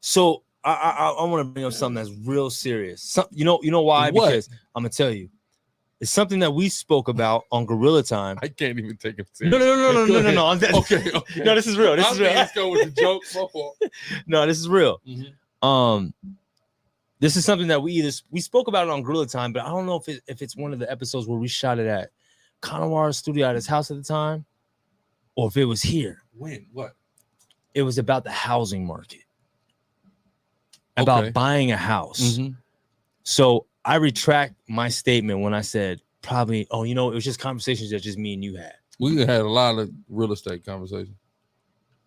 So I want to bring up something that's real serious. You know why? What? Because I'm gonna tell you, it's something that we spoke about on Gorilla Time. I can't even take it serious. No. Okay. No, this is real. This is real. Let's go with the joke. No, this is real. This is something that we spoke about it on Gorilla Time, but I don't know if it's one of the episodes where we shot it at Kanawara's studio at his house at the time, or if it was here. When? What? It was about the housing market, about buying a house. So I retract my statement when I said probably, oh, it was just conversations that just me and you had. We had a lot of real estate conversations.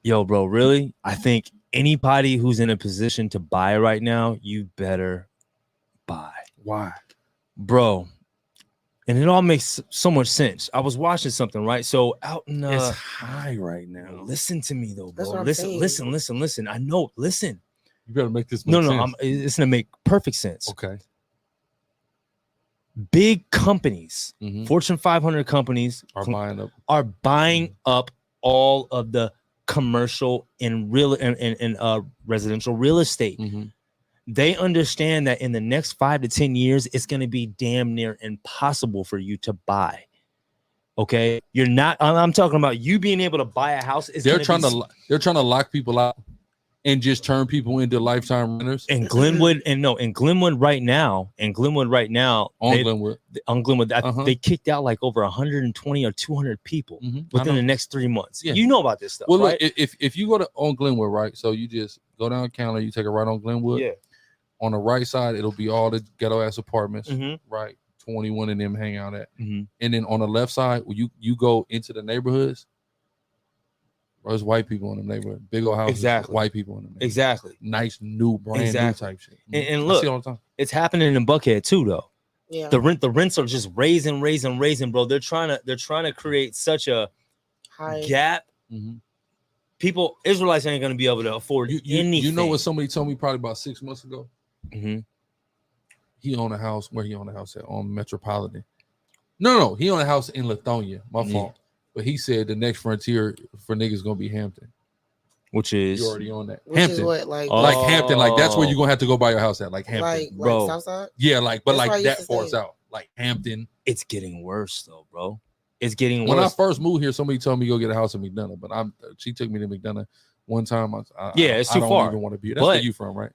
Yo, bro, really? I think anybody who's in a position to buy right now, you better buy. Why? Bro, and it all makes so much sense. I was watching something, right? So out in it's high right now. Listen to me though, bro. Listen. I know. Listen. You better make this make sense. It's gonna make perfect sense. Okay. Big companies, Fortune 500 companies are buying up all of the commercial and residential real estate. They understand that in the next 5 to 10 years, it's going to be damn near impossible for you to buy. Okay, you're not. I'm talking about you being able to buy a house. They're trying to lock people out and just turn people into lifetime renters. In Glenwood, in Glenwood right now, they kicked out like over 120 or 200 people within the next 3 months. Yeah. You know about this stuff. Well, right? Look, if you go on Glenwood, right? So you just go down counter, you take a right on Glenwood. Yeah. On the right side, it'll be all the ghetto ass apartments, right? 21 of them hang out at. And then on the left side, you go into the neighborhoods. There's white people in the neighborhood, big old houses. Exactly, white people in the neighborhood. Exactly, nice new brand new type shit. And look, I see it all the time. It's happening in Buckhead too, though. Yeah, the rents are just raising, bro. They're trying to create such a high gap. People, Israelites ain't gonna be able to afford anything. You know what somebody told me probably about 6 months ago? He owned a house. Where he owned a house at? On Metropolitan. No, he owned a house in Lithonia. My fault. But he said the next frontier for niggas gonna be Hampton, which is you already on that. Which Hampton, is what, like Hampton, like that's where you're gonna have to go buy your house at, like Hampton, bro. Like Southside? Yeah, like that far south, like Hampton. It's getting worse though, bro. It's getting worse. When I first moved here, somebody told me go get a house in McDonough, but she took me to McDonough one time. It's too far. I don't even want to be here. That's where you from, right?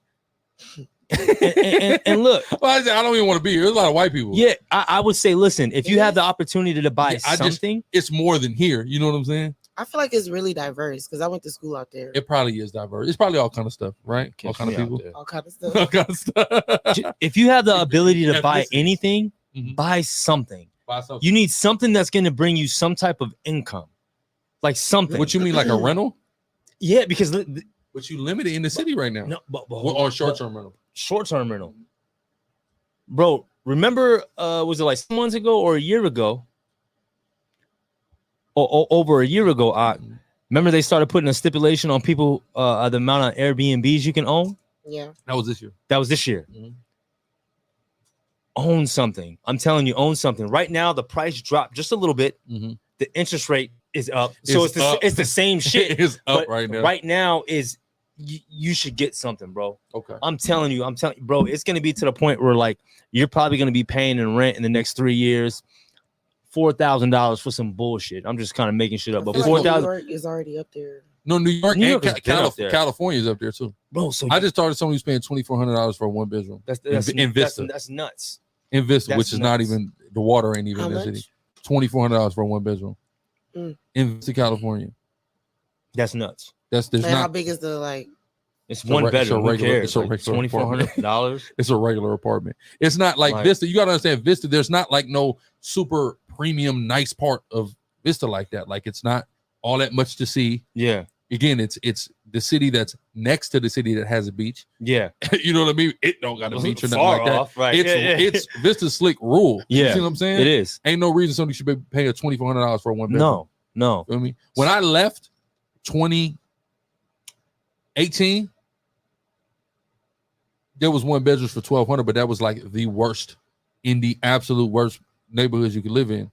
and look, well, I don't even want to be here. There's a lot of white people. Yeah, I would say, listen, if you have the opportunity to buy something, it's more than here. You know what I'm saying? I feel like it's really diverse because I went to school out there. It probably is diverse. It's probably all kind of stuff, right? All kind of people, all kind of stuff. All kind of stuff. If you have the ability to buy anything, buy something. You need something that's going to bring you some type of income, like something. What you mean, like a rental? Yeah, because but you limited in the city right now. No, or short-term rental. Short-term rental, bro. Remember, was it like 6 months ago or a year ago? Or over a year ago, remember they started putting a stipulation on people, the amount of Airbnbs you can own. Yeah, that was this year. Own something. I'm telling you, own something. Right now, the price dropped just a little bit. The interest rate is up, so it's the same shit. It's up right now. Right now is. You should get something, bro. Okay. I'm telling you, bro, it's gonna be to the point where like you're probably gonna be paying in rent in the next 3 years, $4,000 for some bullshit. I'm just kind of making shit up, but 4,000 New York is already up there. No, New York and California is up there too, bro. So I just started somebody who's paying $2,400 for a 1-bedroom. That's in Vista. That's nuts. In Vista, which is not even the water ain't even in the city. $2,400 for a 1-bedroom in Vista, California. That's nuts. How big is the like? It's one bedroom. It's a regular $2,400. It's a regular apartment. It's not like Vista. You gotta understand Vista. There's not like no super premium nice part of Vista like that. Like it's not all that much to see. Yeah. Again, it's the city that's next to the city that has a beach. Yeah. You know what I mean? It don't got a beach or nothing far like that. Off, right. It's Vista slick rule. Yeah. You see what I'm saying? It is. Ain't no reason somebody should be paying $2,400 for a 1-bedroom. No. You know what I mean? When I left 2018, there was 1-bedrooms for $1,200, but that was like the worst in the absolute worst neighborhoods you could live in.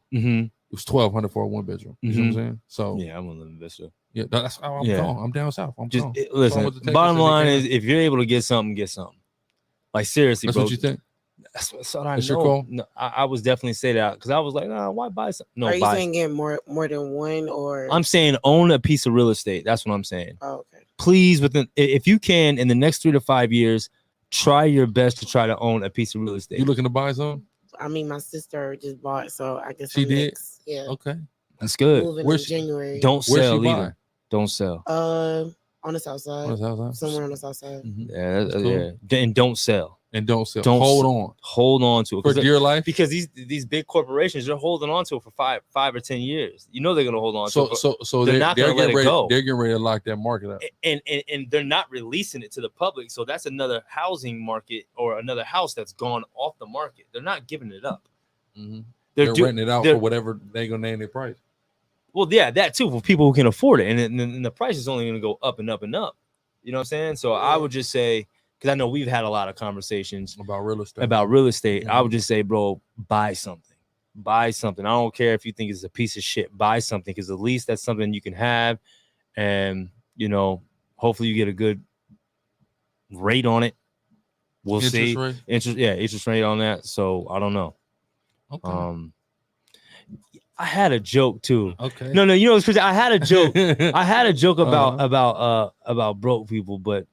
was $1,200 for a 1-bedroom. You know what I'm saying? So yeah, I'm gonna live in Vista. Yeah, that's how I'm gone. I'm down south. I'm just gone. listen. Bottom line is, if you're able to get something, get something. Like seriously, that's bro. what you think. That's what I that's know. Your call? No, I was definitely say that because I was like, nah, why buy something? No, are you saying get more than one, or I'm saying own a piece of real estate. That's what I'm saying. Oh, okay. Please, if you can, in the next 3 to 5 years, try your best to try to own a piece of real estate. You looking to buy something? I mean, my sister just bought, so I guess she did. Next. Yeah. Okay, that's good. Moving in January. Don't sell either. Don't sell. On the south side. Somewhere on the south side. Yeah, cool. Yeah. And don't sell. And don't sell. Don't hold on to it for dear life, because these big corporations, they're holding on to it for 5 or 10 years. You know they're gonna hold on to it. So they're not gonna let it go. They're getting ready to lock that market up, and they're not releasing it to the public. So that's another housing market or another house that's gone off the market. They're not giving it up. They're renting it out for whatever they're gonna name their price. Well, yeah, that too, for people who can afford it, and the price is only gonna go up and up and up. You know what I'm saying? So I would just say, because I know we've had a lot of conversations about real estate. I would just say, bro, buy something. Buy something. I don't care if you think it's a piece of shit. Buy something, because at least that's something you can have, and hopefully you get a good rate on it. We'll see. Interest rate on that. So I don't know. Okay. I had a joke too. Okay. No, you know it's crazy. I had a joke. I had a joke about broke people, but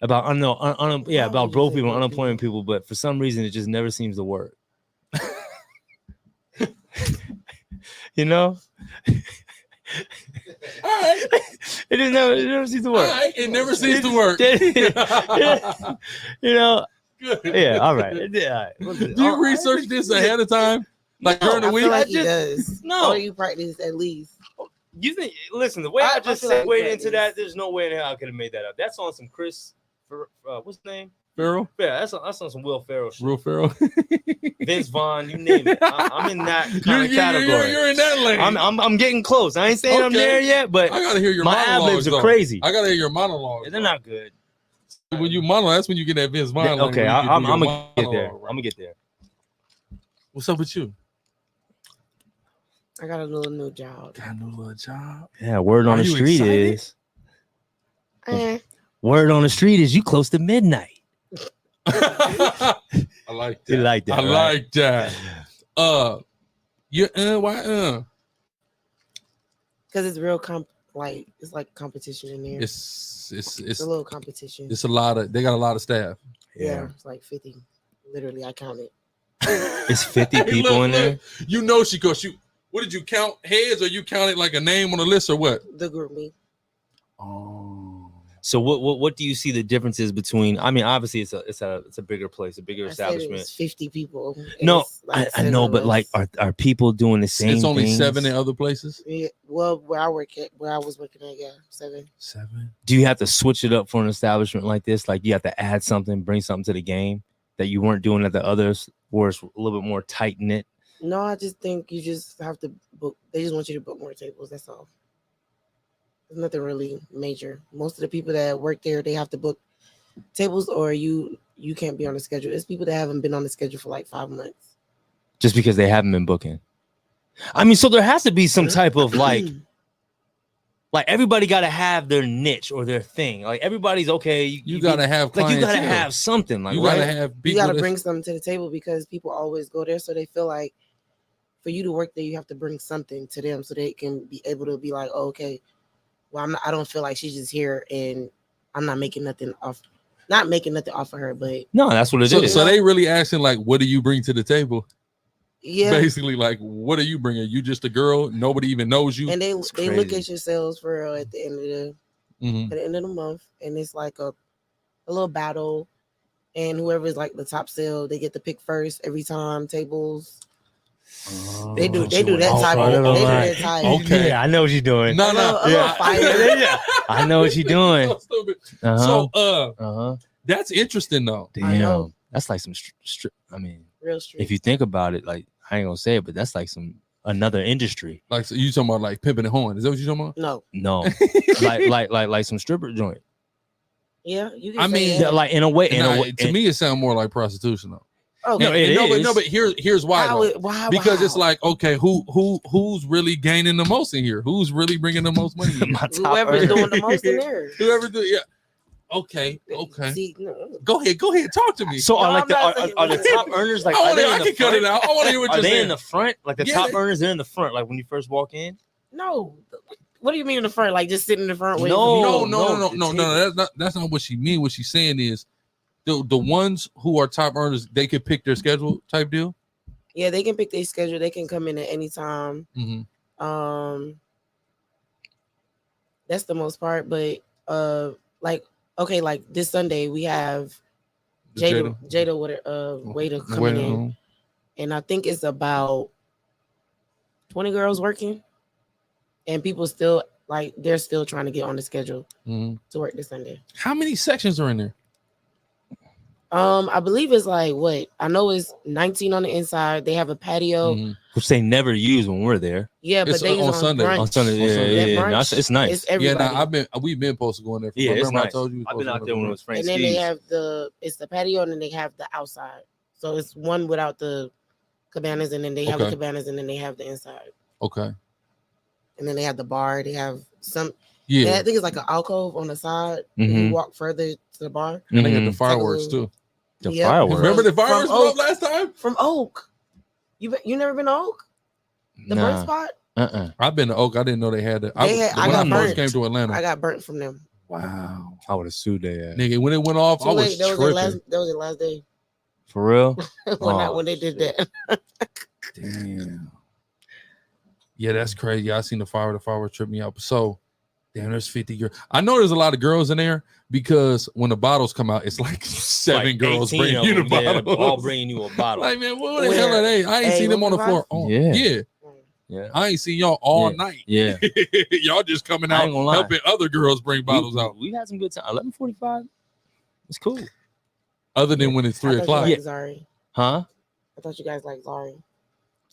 about about broke people, unemployment people, but for some reason it just never seems to work. You know? All right. It never seems to work. All right. It never seems to work. You know? Good. Yeah, all right. Yeah. Do you research this ahead of time? Like during the week? I feel like he does. No. Or you practice at least. You think? Listen, the way I just segued into that, there's no way in hell I could have made that up. That's on some Chris. What's his name? Ferrell. Yeah, that's on some Will Ferrell shit. Will Ferrell. Vince Vaughn, you name it. I'm in that kind of category. You're in that lane. I'm getting close. I ain't saying I'm there yet, but I gotta hear your my monologues. ad-libs are crazy. I gotta hear your monologues. Yeah, they're not good. When you monologue, that's when you get that Vince Vaughn. Okay, I'm gonna get there. I'm gonna get there. What's up with you? I got a little new job. Got a new little job. Yeah, word on the street is. Word on the street is you close to midnight. I like that. You like that? I like that. Why? Because it's real it's like competition in there. It's a little competition. It's a lot of. They got a lot of staff. Yeah, it's like 50. Literally, I counted. It's 50 people in there. You know she goes. What did you count heads, or you counted like a name on a list, or what? The group me. Oh. So what do you see the differences between? I mean, obviously it's a bigger place, a bigger establishment. It's 50 people. No, like I know, but like are people doing the same? It's only things? 7 in other places. Yeah, well, where I was working at, yeah, 7. Do you have to switch it up for an establishment like this? Like you have to add something, bring something to the game that you weren't doing at the others, where it's a little bit more tight knit? No, I just think you just have to book. They just want you to book more tables. That's all. There's nothing really major. Most of the people that work there, they have to book tables, or you can't be on the schedule. It's people that haven't been on the schedule for like 5 months. Just because they haven't been booking. I mean, so there has to be some type of like everybody got to have their niche or their thing. Like everybody's okay. You got to have like you got to have something. Like you got to have. You got to bring something to the table because people always go there, so they feel like for you to work there, you have to bring something to them so they can be able to be like, oh, okay, well, I don't feel like she's just here and I'm not making nothing off. Not making nothing off of her, but no, that's what it is. So they really asking like, what do you bring to the table? Yeah, basically, like, what are you bringing? You just a girl, nobody even knows you, and they look at your sales for real at the end of the month, and it's like a little battle, and whoever's like the top sale, they get to pick first every time. Tables. They do that type of Okay, yeah, I know what you're doing. No, yeah. I know what you're doing. So that's interesting though. Damn, that's like some I mean, real street. If you think about it, like I ain't gonna say it, but that's like another industry. Like so you talking about like pimping and horn? Is that what you talking about? No, like some stripper joint. Yeah, you can. I mean, like in a way, to me, it sounds more like prostitution though. No, but here's why though. Because it's like, okay, who's really gaining the most in here? Who's really bringing the most money? Whoever's doing the most in there. Yeah. Okay. See, Go ahead. Talk to me. So are the top earners like? I can cut it out. I want to hear what you're saying. Are they in the front? Like the top earners, they're in the front. Like when you first walk in. No. What do you mean in the front? Like just sitting in the front? No. That's not what she mean. What she's saying is the ones who are top earners, they can pick their schedule type deal. Yeah, they can pick their schedule. They can come in at any time. That's the most part. But like this Sunday we have Jada Waiter coming in, and I think it's about 20 girls working, and people still they're still trying to get on the schedule to work this Sunday. How many sections are in there? I believe it's like I know it's 19 on the inside. They have a patio, which they never use when we're there. Yeah, but they use on Sunday. Brunch. On Sunday, yeah. No, it's nice. It's we've been supposed to go in there. Yeah, it's nice. I told you I've been out there when it was Frank. And then they have the patio, and then they have the outside. So it's one without the cabanas, and then they have the cabanas, and then they have the inside. Okay. And then they have the bar. They have some. Yeah, I think it's like an alcove on the side. You walk further to the bar. And they got the fireworks too. The fireworks. Remember the fireworks were up last time? From Oak. You never been to Oak? The burnt spot? I've been to Oak. I didn't know they had it. When I first came to Atlanta. I got burnt from them. Wow. I would have sued their ass. Nigga, when it went off, I was tripping. That was the last day. For real? when they did that. Damn. Yeah, that's crazy. I seen the fireworks trip me out. So, damn, there's 50 girls. I know there's a lot of girls in there because when the bottles come out, it's like 7 girls bringing you the bottle. All bringing you a bottle. Like, man, what the hell are they? I ain't seen them on the floor. Yeah. I ain't seen y'all all night. Yeah. Y'all just coming out helping other girls bring bottles out. We had some good time. 11:45. It's cool. Other than when it's 3 o'clock. Zari. Huh? I thought you guys like Zari.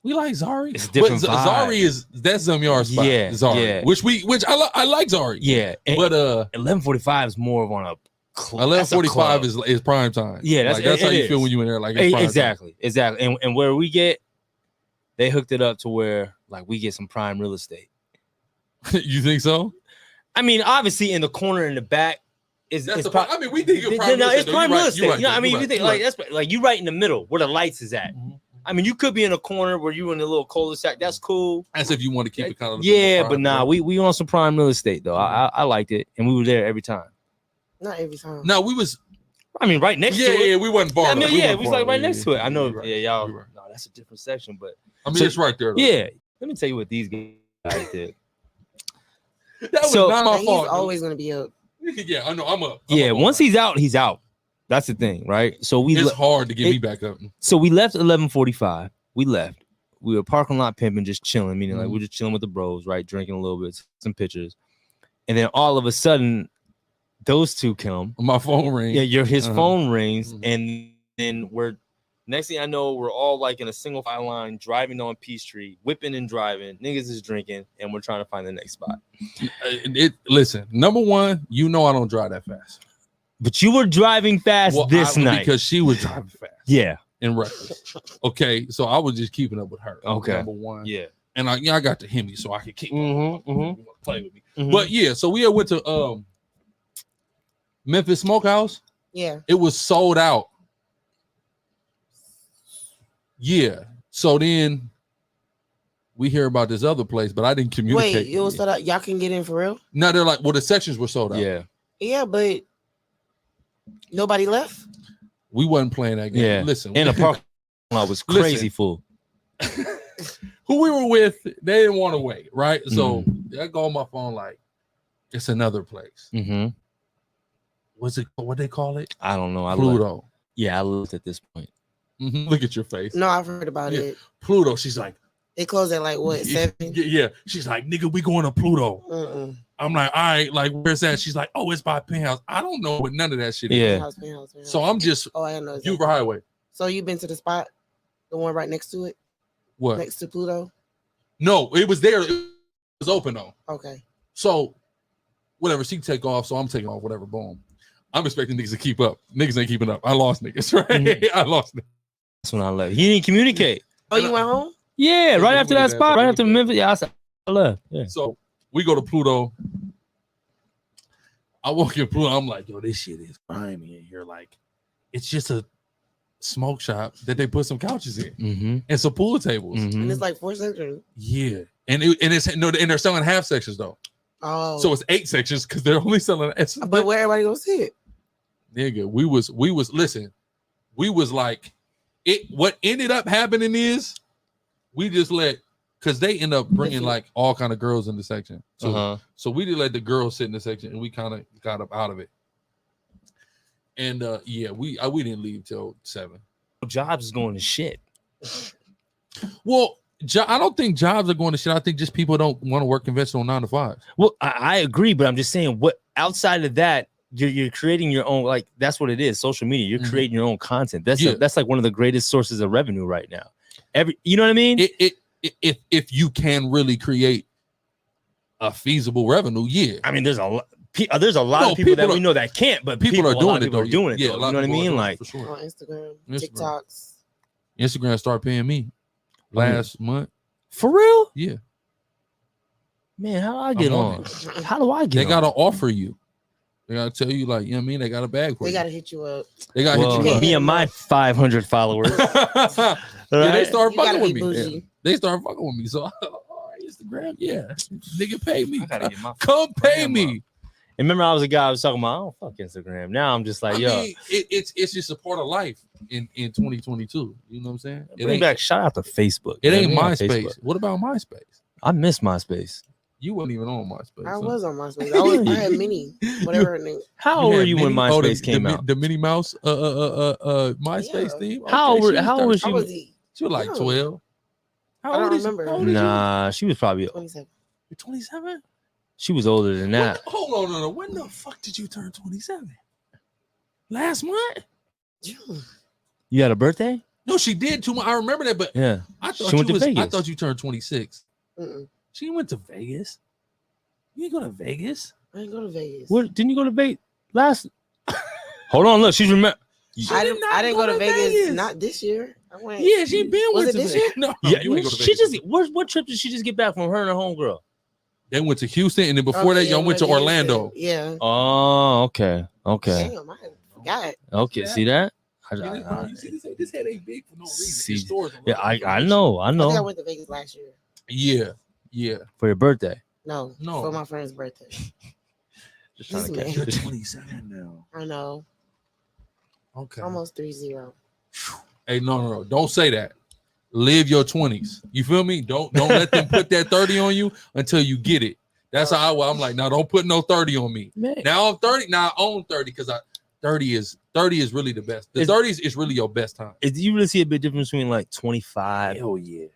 We like Zari. It's different. Zari that's Zamyar's spot. Yeah, Zari. Yeah. Which I like Zari. Yeah. But 11:45 is more of on a 11:45 is prime time. Yeah, that's how you feel when you in there. Like it's exactly. And where we get, they hooked it up to where like we get some prime real estate. You think so? I mean, obviously in the corner in the back we think of prime real estate. It's prime real estate. Right, you know, I mean, you think like that's like you right in the middle where the lights is at. I mean, you could be in a corner where you in a little cul-de-sac. That's cool. As if you want to keep it kind of. Yeah, but nah, we on some prime real estate though. I liked it, and we were there every time. Not every time. No, we was. I mean, right next to it. Yeah, we wasn't far. I mean, we was like right next to it. I know. Yeah, y'all. No, that's a different section, but I mean, it's right there. Though. Yeah, let me tell you what these guys did. That was not my fault. He's always gonna be up. Yeah, I know. I'm up. Once he's out, he's out. That's the thing, right? So it's hard to get me back up. So we left at 11:45. We left. We were parking lot pimping, just chilling, meaning like we're just chilling with the bros, right? Drinking a little bit, some pictures. And then all of a sudden, those two come. My phone rings. Yeah, his phone rings. And then next thing I know, we're all like in a single file line, driving on Peachtree, whipping and driving. Niggas is drinking, and we're trying to find the next spot. Listen, number one, I don't drive that fast. But you were driving fast this night. Because she was driving fast. Yeah. In reckless. Okay, so I was just keeping up with her. Okay. Number one. Yeah. And I got the Hemi, so I could keep play with me. But yeah, so we went to Memphis Smokehouse. Yeah. It was sold out. Yeah. So then we hear about this other place, but I didn't communicate. Wait, it was sold out. Y'all can get in for real? No, they're like, well, the sections were sold out. Yeah. Yeah, but nobody left. We wasn't playing that game. Yeah. Listen, and the parking lot was crazy full. Who we were with, they didn't want to wait, right? So I go on my phone like, it's another place. What's it? What they call it? I don't know. Pluto. I looked at this point. Look at your face. No, I've heard about it. Pluto. She's like, they closed at like what, 7? Yeah. She's like, nigga, we going to Pluto. I'm like, all right, like, where's that? She's like, oh, it's by Penthouse. I don't know what none of that shit is. Yeah. Penthouse. So I'm just, I know. Huber Highway. So you've been to the spot, the one right next to it? What? Next to Pluto? No, it was there. It was open though. Okay. So whatever, she take off, so I'm taking off, whatever, boom. I'm expecting niggas to keep up. Niggas ain't keeping up. I lost niggas, right? I lost niggas. That's when I left. He didn't communicate. Oh, you went home? Yeah, right after that spot, right after Memphis. Yeah, I left. Yeah. So we go to Pluto. I walk in Pluto. I'm like, yo, this shit is grimy in here. Like, it's just a smoke shop that they put some couches in and some pool tables. And it's like 4 sections. Yeah, and they're selling half sections though. Oh, so it's 8 sections because they're only selling. But where everybody gonna sit? Nigga, we was like, it. What ended up happening is we just let, because they end up bringing like all kind of girls in the section. So we did let the girls sit in the section, and we kind of got up out of it. And yeah, we didn't leave till 7. Jobs is going to shit. Well, I don't think jobs are going to shit. I think just people don't want to work conventional 9 to 5. Well, I agree, but I'm just saying, what outside of that, you're creating your own, like, that's what it is. Social media. You're creating your own content. That's like one of the greatest sources of revenue right now. You know what I mean? If you can really create a feasible revenue, yeah. I mean, there's a lot of people that we know that can't, but people are doing it. Yeah, you know what I mean? Like, for sure. On Instagram, TikToks. Instagram started paying me last month. For real? Yeah. Man, how do I get on? How do I get on? They gotta offer you. They gotta tell you, like, you know what I mean? They got a bag for you. They gotta hit you up. They gotta hit you up. Me and my 500 followers. Yeah, they start fucking with me. Yeah. They start fucking with me. So, Instagram, yeah. Nigga, pay me. I gotta get my Come pay me. And remember, I was a guy I was talking about, I don't fuck Instagram. Now I'm just like, I mean, it's just a part of life in 2022. You know what I'm saying? Bring back, shout out to Facebook. It ain't MySpace. What about MySpace? I miss MySpace. You wasn't even on MySpace. I was on MySpace. I had Minnie, whatever her name. How old were you when MySpace came out? The Minnie Mouse MySpace theme. How old was she? She was like 12. I don't remember. Nah, she was probably 27. You're 27? She was older than that. Hold on, when the fuck did you turn 27? Last month? June. You had a birthday? No, she did 2 months. I remember that, but yeah, I thought you turned 26. Mm-mm. She went to Vegas. You ain't go to Vegas? I didn't go to Vegas. What? Didn't you go to Vegas last? Hold on, look, she's remember. I didn't go to Vegas. Not this year. I went. Yeah, she been with this year. No, yeah, you ain't go to she Vegas. just. What trip did she just get back from her and her homegirl? They went to Houston, and then before that, y'all went to Orlando. Yeah. Oh, okay. Damn, I forgot. Okay, see that? You see this head ain't big for no reason. Yeah, I know. I think I went to Vegas last year. Yeah. For your birthday? No. For my friend's birthday. Just trying to catch You're 27 now. I know. Okay. Almost 30. Hey, no. Don't say that. Live your 20s. You feel me? Don't let them put that 30 on you until you get it. That's how I'm like, no, don't put no 30 on me. Man. Now I'm 30. Now I own 30 because 30 is really the best. The 30s is really your best time. Do you really see a big difference between like 25? Hell yeah.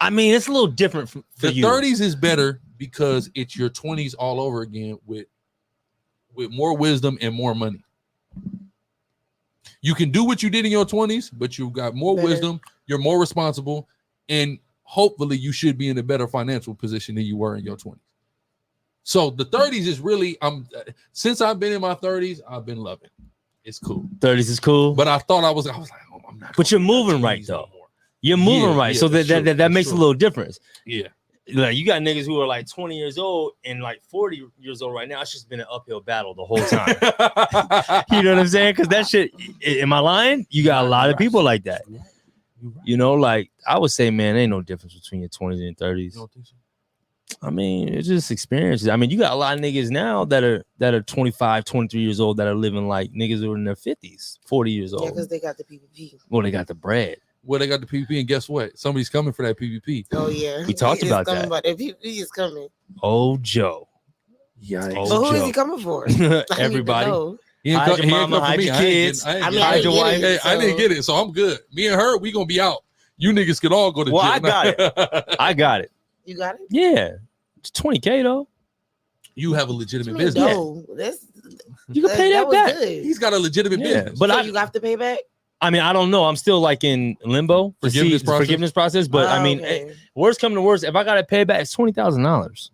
I mean, it's a little different for you. The 30s is better because it's your 20s all over again with more wisdom and more money. You can do what you did in your 20s, but you got more wisdom, you're more responsible, and hopefully you should be in a better financial position than you were in your 20s. So the 30s is really, since I've been in my 30s, I've been loving. It's cool. 30s is cool. But I thought I was like, oh, I'm not. But you're moving right though. You're moving right. So that makes a little difference. Yeah. Like you got niggas who are like 20 years old and like 40 years old right now. It's just been an uphill battle the whole time. You know what I'm saying? Because that shit, am I lying? You got a lot of people like that. You know, like I would say, man, ain't no difference between your 20s and 30s. I mean, it's just experiences. I mean, you got a lot of niggas now that are 25, 23 years old that are living like niggas who are in their 50s, 40 years old. Yeah, because they got the PPP. Well, they got the bread. Well, they got the PPP, and guess what? Somebody's coming for that PPP. Oh yeah, we talked about that. But the PPP is coming. Oh Joe, yikes! But who is he coming for? Everybody. Hide your mama, hide your kids. Hide your wife. I didn't get it, so I'm good. Me and her, we gonna be out. You niggas can all go to jail. Well, I got it. I got it. You got it? Yeah, it's $20K though. You have a legitimate business. No, you can pay that back. Good. He's got a legitimate business. But so you have to pay back. I mean, I don't know. I'm still like in limbo. Forgiveness process. But I mean, worst coming to worst, if I gotta pay back, it's $20,000.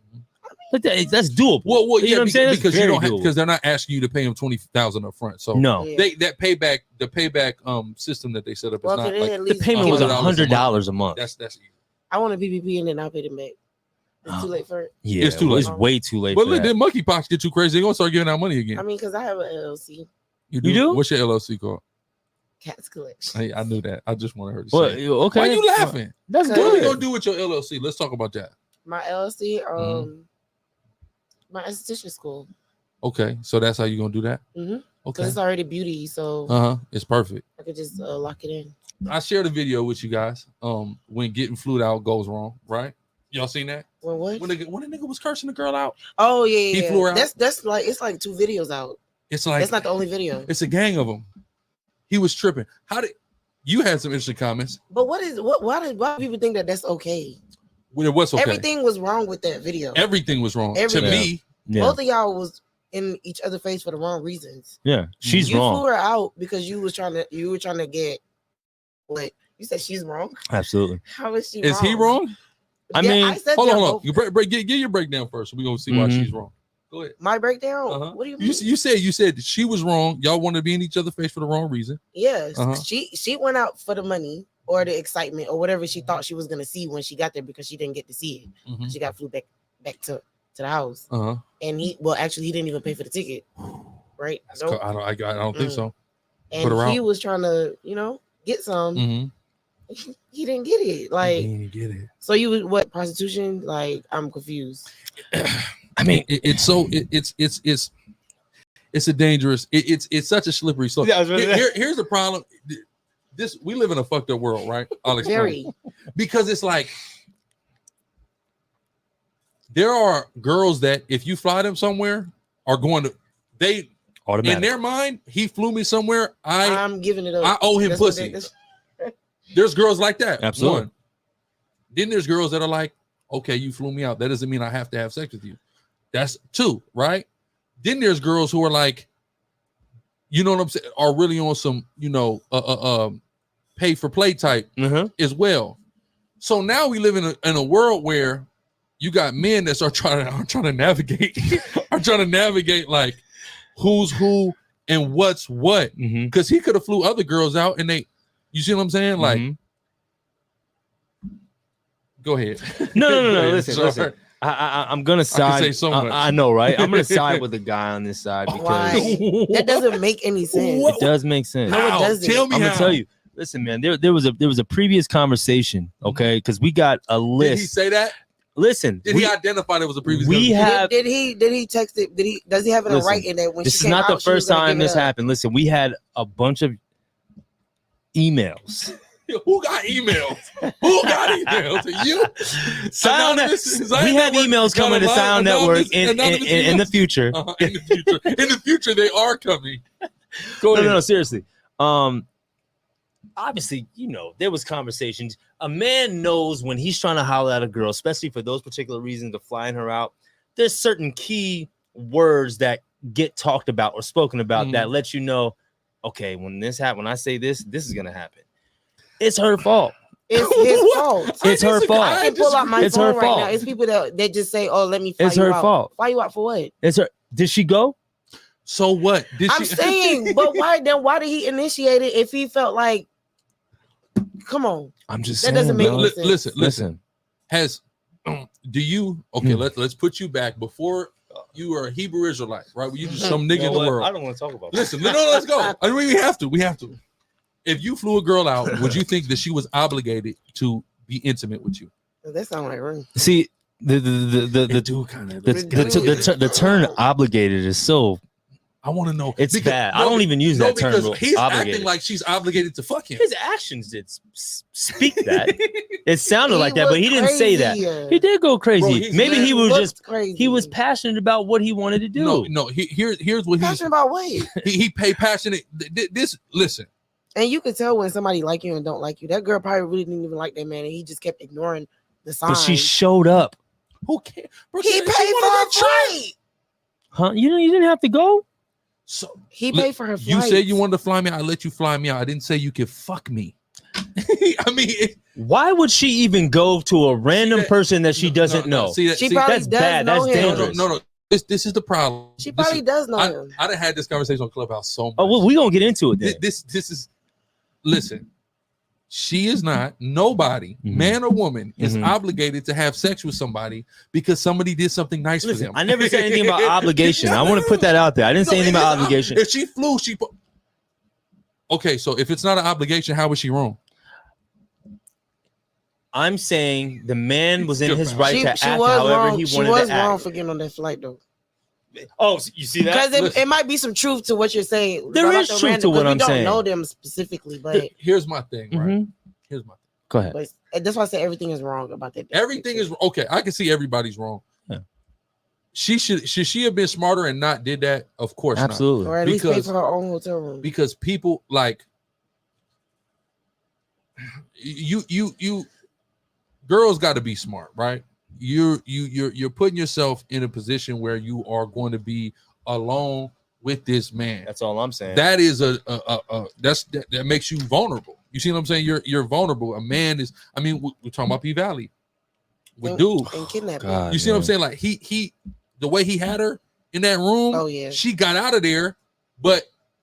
Like that's doable. Well, you know what I'm saying? Because you don't have, because they're not asking you to pay them $20,000 up front. So no, the payback system that they set up is not like the payment was $100 a month. That's I want a PPP and then I'll pay them back. It's too late for it. Yeah, it's too late. It's way too late. But then monkeypox get too crazy. They're gonna start giving out money again. I mean, because I have an LLC. You do? What's your LLC called? Cats Collection. Hey, I knew that. I just wanted her to say it. Okay. Why are you laughing? That's good. What are you gonna do with your LLC? Let's talk about that. My LLC, my esthetician school. Okay, so that's how you're gonna do that. Okay, it's already beauty, so it's perfect. I could just lock it in. I shared a video with you guys. When getting flued out goes wrong, right? Y'all seen that? When what? When the nigga was cursing the girl out. Oh yeah, he flew her out. That's like, it's like 2 videos out. It's like, it's not the only video. It's a gang of them. He was tripping. How did you had some interesting comments? But why do people think that that's okay? Well, what's okay? Everything was wrong with that video. Everything was wrong. To me, both of y'all was in each other's face for the wrong reasons. Yeah, she's wrong. You flew her out because you were trying to get what you said. She's wrong. Absolutely. How is she? Is he wrong? I mean, hold on. You get your breakdown first. We're gonna see why she's wrong. Go ahead. My breakdown. What do you mean? You said she was wrong. Y'all want to be in each other's face for the wrong reason. Yes. She went out for the money or the excitement or whatever she thought she was gonna see when she got there, because she didn't get to see it. She got flew back to the house. And he didn't even pay for the ticket. Right? Nope. I don't think so. And he was trying to, get some. He didn't get it. Like, he didn't get it. So you would what, prostitution? Like, I'm confused. I mean, it's a dangerous. It's such a slippery slope. Yeah, here's the problem. We live in a fucked up world, right? I'll explain. Very. Because it's like there are girls that if you fly them somewhere are going to in their mind, he flew me somewhere. I'm giving it up. I owe him pussy. There's girls like that. Absolutely. One. Then there's girls that are like, okay, you flew me out. That doesn't mean I have to have sex with you. That's 2, right? Then there's girls who are like, you know what I'm saying, are really on some, pay for play type as well. So now we live in a world where you got men that are trying to navigate like who's who and what's what. Because he could have flew other girls out and you see what I'm saying? Like, go ahead. No. Listen. I'm gonna side. I, so I know, right? I'm gonna side with the guy on this side because that doesn't make any sense. It does make sense. No, it doesn't. Tell me I'm gonna tell you. Listen, man. There was a previous conversation, okay? Because we got a list. Did he say that? Listen, did he identify there was a previous? Did he text it? Does he have it in writing that when this she is came not out, the first time this happened? Listen, we had a bunch of emails. Who got emails? Who got emails? You? Sound we have emails coming to Sound Network in the future. In the future, they are coming. Go ahead. No, seriously. Obviously, there was conversations. A man knows when he's trying to holler at a girl, especially for those particular reasons of flying her out. There's certain key words that get talked about or spoken about that let you know, okay, when this happens, when I say this is gonna happen. It's her fault. It's his fault. It's her fault. I can pull out my phone right now. It's people that just say, "Oh, let me fly you out." It's her fault. Fly you out for what? It's her. Did she go? So what? I'm saying, but why then? Why did he initiate it if he felt like? Come on. I'm just that saying, doesn't make sense. Listen. Do you? Okay, let's put you back before. You are a Hebrew Israelite, right? You just some nigga in the world. I don't want to talk about that. Listen, no, let's go. I mean, we have to. If you flew a girl out, would you think that she was obligated to be intimate with you? That sounds like ring. See, the term obligated is so. I want to know. It's bad. I don't even use that term. Because he's acting like she's obligated to fuck him. His actions did speak that. It sounded like that, but he didn't say that. He did go crazy. Bro, maybe he was just crazy. He was passionate about what he wanted to do. No. Here's what he's passionate about. What he passionate. Listen. And you could tell when somebody like you and don't like you. That girl probably really didn't even like that man, and he just kept ignoring the signs. But she showed up. Who cares? He paid for her flight. Huh? You didn't have to go. So he paid for her flight. You said you wanted to fly me out. I let you fly me out. I didn't say you could fuck me. I mean, why would she even go to a random person that she doesn't know? She probably that's does bad. know That's him. dangerous. No. This is the problem. She probably does know him. I done had this conversation on Clubhouse so much. Oh, well, we gonna get into it then. This is. Listen, she is not. Nobody, man or woman, is obligated to have sex with somebody because somebody did something nice for them. I never said anything about obligation. I want to put that out there. I didn't say anything about obligation. If she flew, okay. So if it's not an obligation, how was she wrong? I'm saying the man was in his right to act however wrong. he wanted to act. She was wrong for getting on that flight, though. Oh, you see that? Because it might be some truth to what you're saying. There is truth to what I'm saying. We don't know them specifically, but here's my thing, right? Here's my thing. Go ahead. But that's why I say everything is wrong about that. Everything is okay. I can see everybody's wrong. Yeah. Should she have been smarter and not did that? Of course, absolutely. Not. Or at least pay for her own hotel room. Because people like you girls got to be smart, right? You're putting yourself in a position where you are going to be alone with this man. That's all I'm saying. That is that makes you vulnerable. You see what I'm saying? You're vulnerable. A man is. I mean, we're talking about P Valley with dude and kidnapping. You see what I'm saying? Like he the way he had her in that room. Oh yeah. She got out of there, but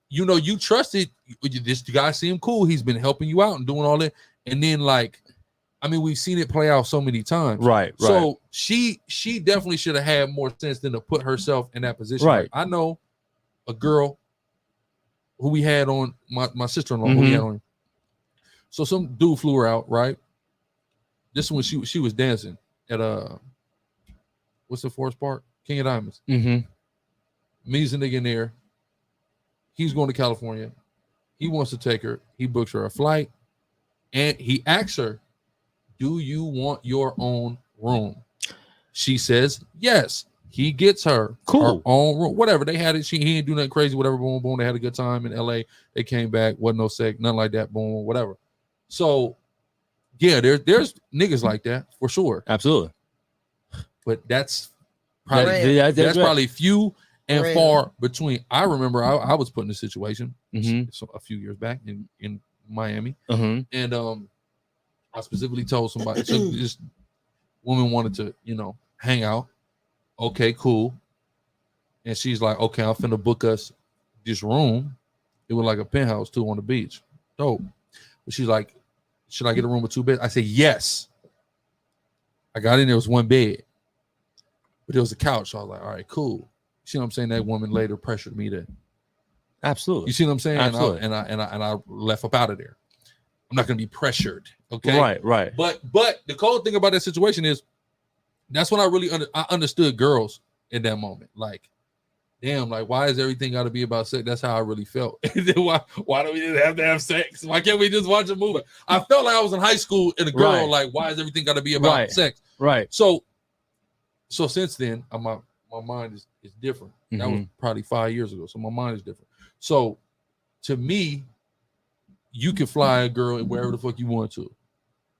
you know you trusted this guy. Seemed cool. He's been helping you out and doing all that, and then like. I mean, we've seen it play out so many times. Right. So she definitely should have had more sense than to put herself in that position. Right. Like, I know a girl who we had on, my sister-in-law who we had on. So some dude flew her out, right? This one, she was dancing at what's the Forest Park? King of Diamonds. Meets a nigga in there. He's going to California. He wants to take her. He books her a flight. And he asks her, do you want your own room? She says yes. He gets her her own room. Whatever they had it. He didn't do nothing crazy. Whatever. Boom, boom. They had a good time in LA. They came back. Wasn't no sex. Nothing like that. Boom. Whatever. So yeah, there's niggas like that for sure. Absolutely. But that's probably that's probably few and far between. I remember I was put in a situation a few years back in Miami, and I specifically told somebody, so this woman wanted to, hang out. Okay, cool. And she's like, okay, I'm finna book us this room. It was like a penthouse too on the beach. Dope. But she's like, should I get a room with 2 beds? I said, yes. I got in, there was 1 bed. But there was a couch. So I was like, all right, cool. You see what I'm saying? That woman later pressured me to. Absolutely. You see what I'm saying? Absolutely. And I left up out of there. I'm not going to be pressured. Okay. Right. But the cold thing about that situation is that's when I really I understood girls in that moment. Like, damn, like, why is everything got to be about sex? That's how I really felt. why do we just have to have sex? Why can't we just watch a movie? I felt like I was in high school and a girl, like, why is everything got to be about sex? Right. So since then, my mind is different. That was probably 5 years ago. So my mind is different. So to me, you can fly a girl wherever the fuck you want to.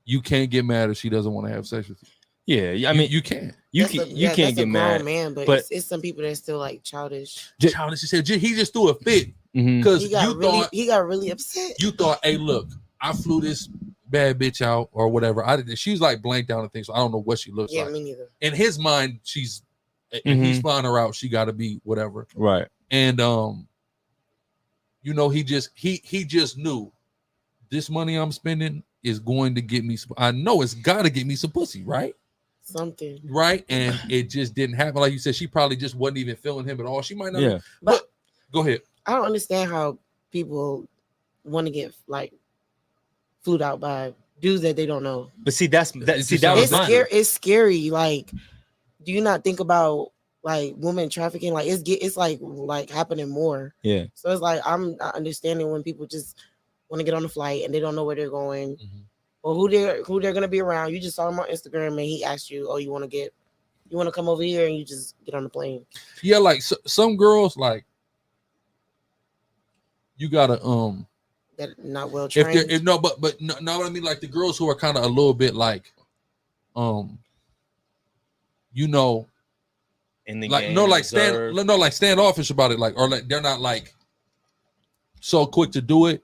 You can't get mad if she doesn't want to have sex with you. Yeah, I mean, you can't. You can't get mad, man. But it's some people that's still like childish. Childish. He said he just threw a fit because he got really upset. You thought, hey, look, I flew this bad bitch out or whatever. I didn't. She's like blanked out and things. So I don't know what she looks like. Yeah, me neither. In his mind, she's if he's flying her out, she got to be whatever. Right. And he just knew this money I'm spending is going to get me. I know it's got to get me some pussy, right? Something. Right. And it just didn't happen. Like you said, she probably just wasn't even feeling him at all. She might not. Yeah. But go ahead. I don't understand how people want to get like flued out by dudes that they don't know. But see, that was scary. It's scary. Like, do you not think about like women trafficking? Like it's like happening more. Yeah. So it's like I'm not understanding when people just want to get on the flight and they don't know where they're going or who they're gonna be around. You just saw him on Instagram and he asked you, "Oh, you want to come over here?" And you just get on the plane. Yeah, like some girls, like you gotta that not well trained. But what I mean, like the girls who are kind of a little bit like in the like game, like standoffish about it, like, or like they're not like so quick to do it.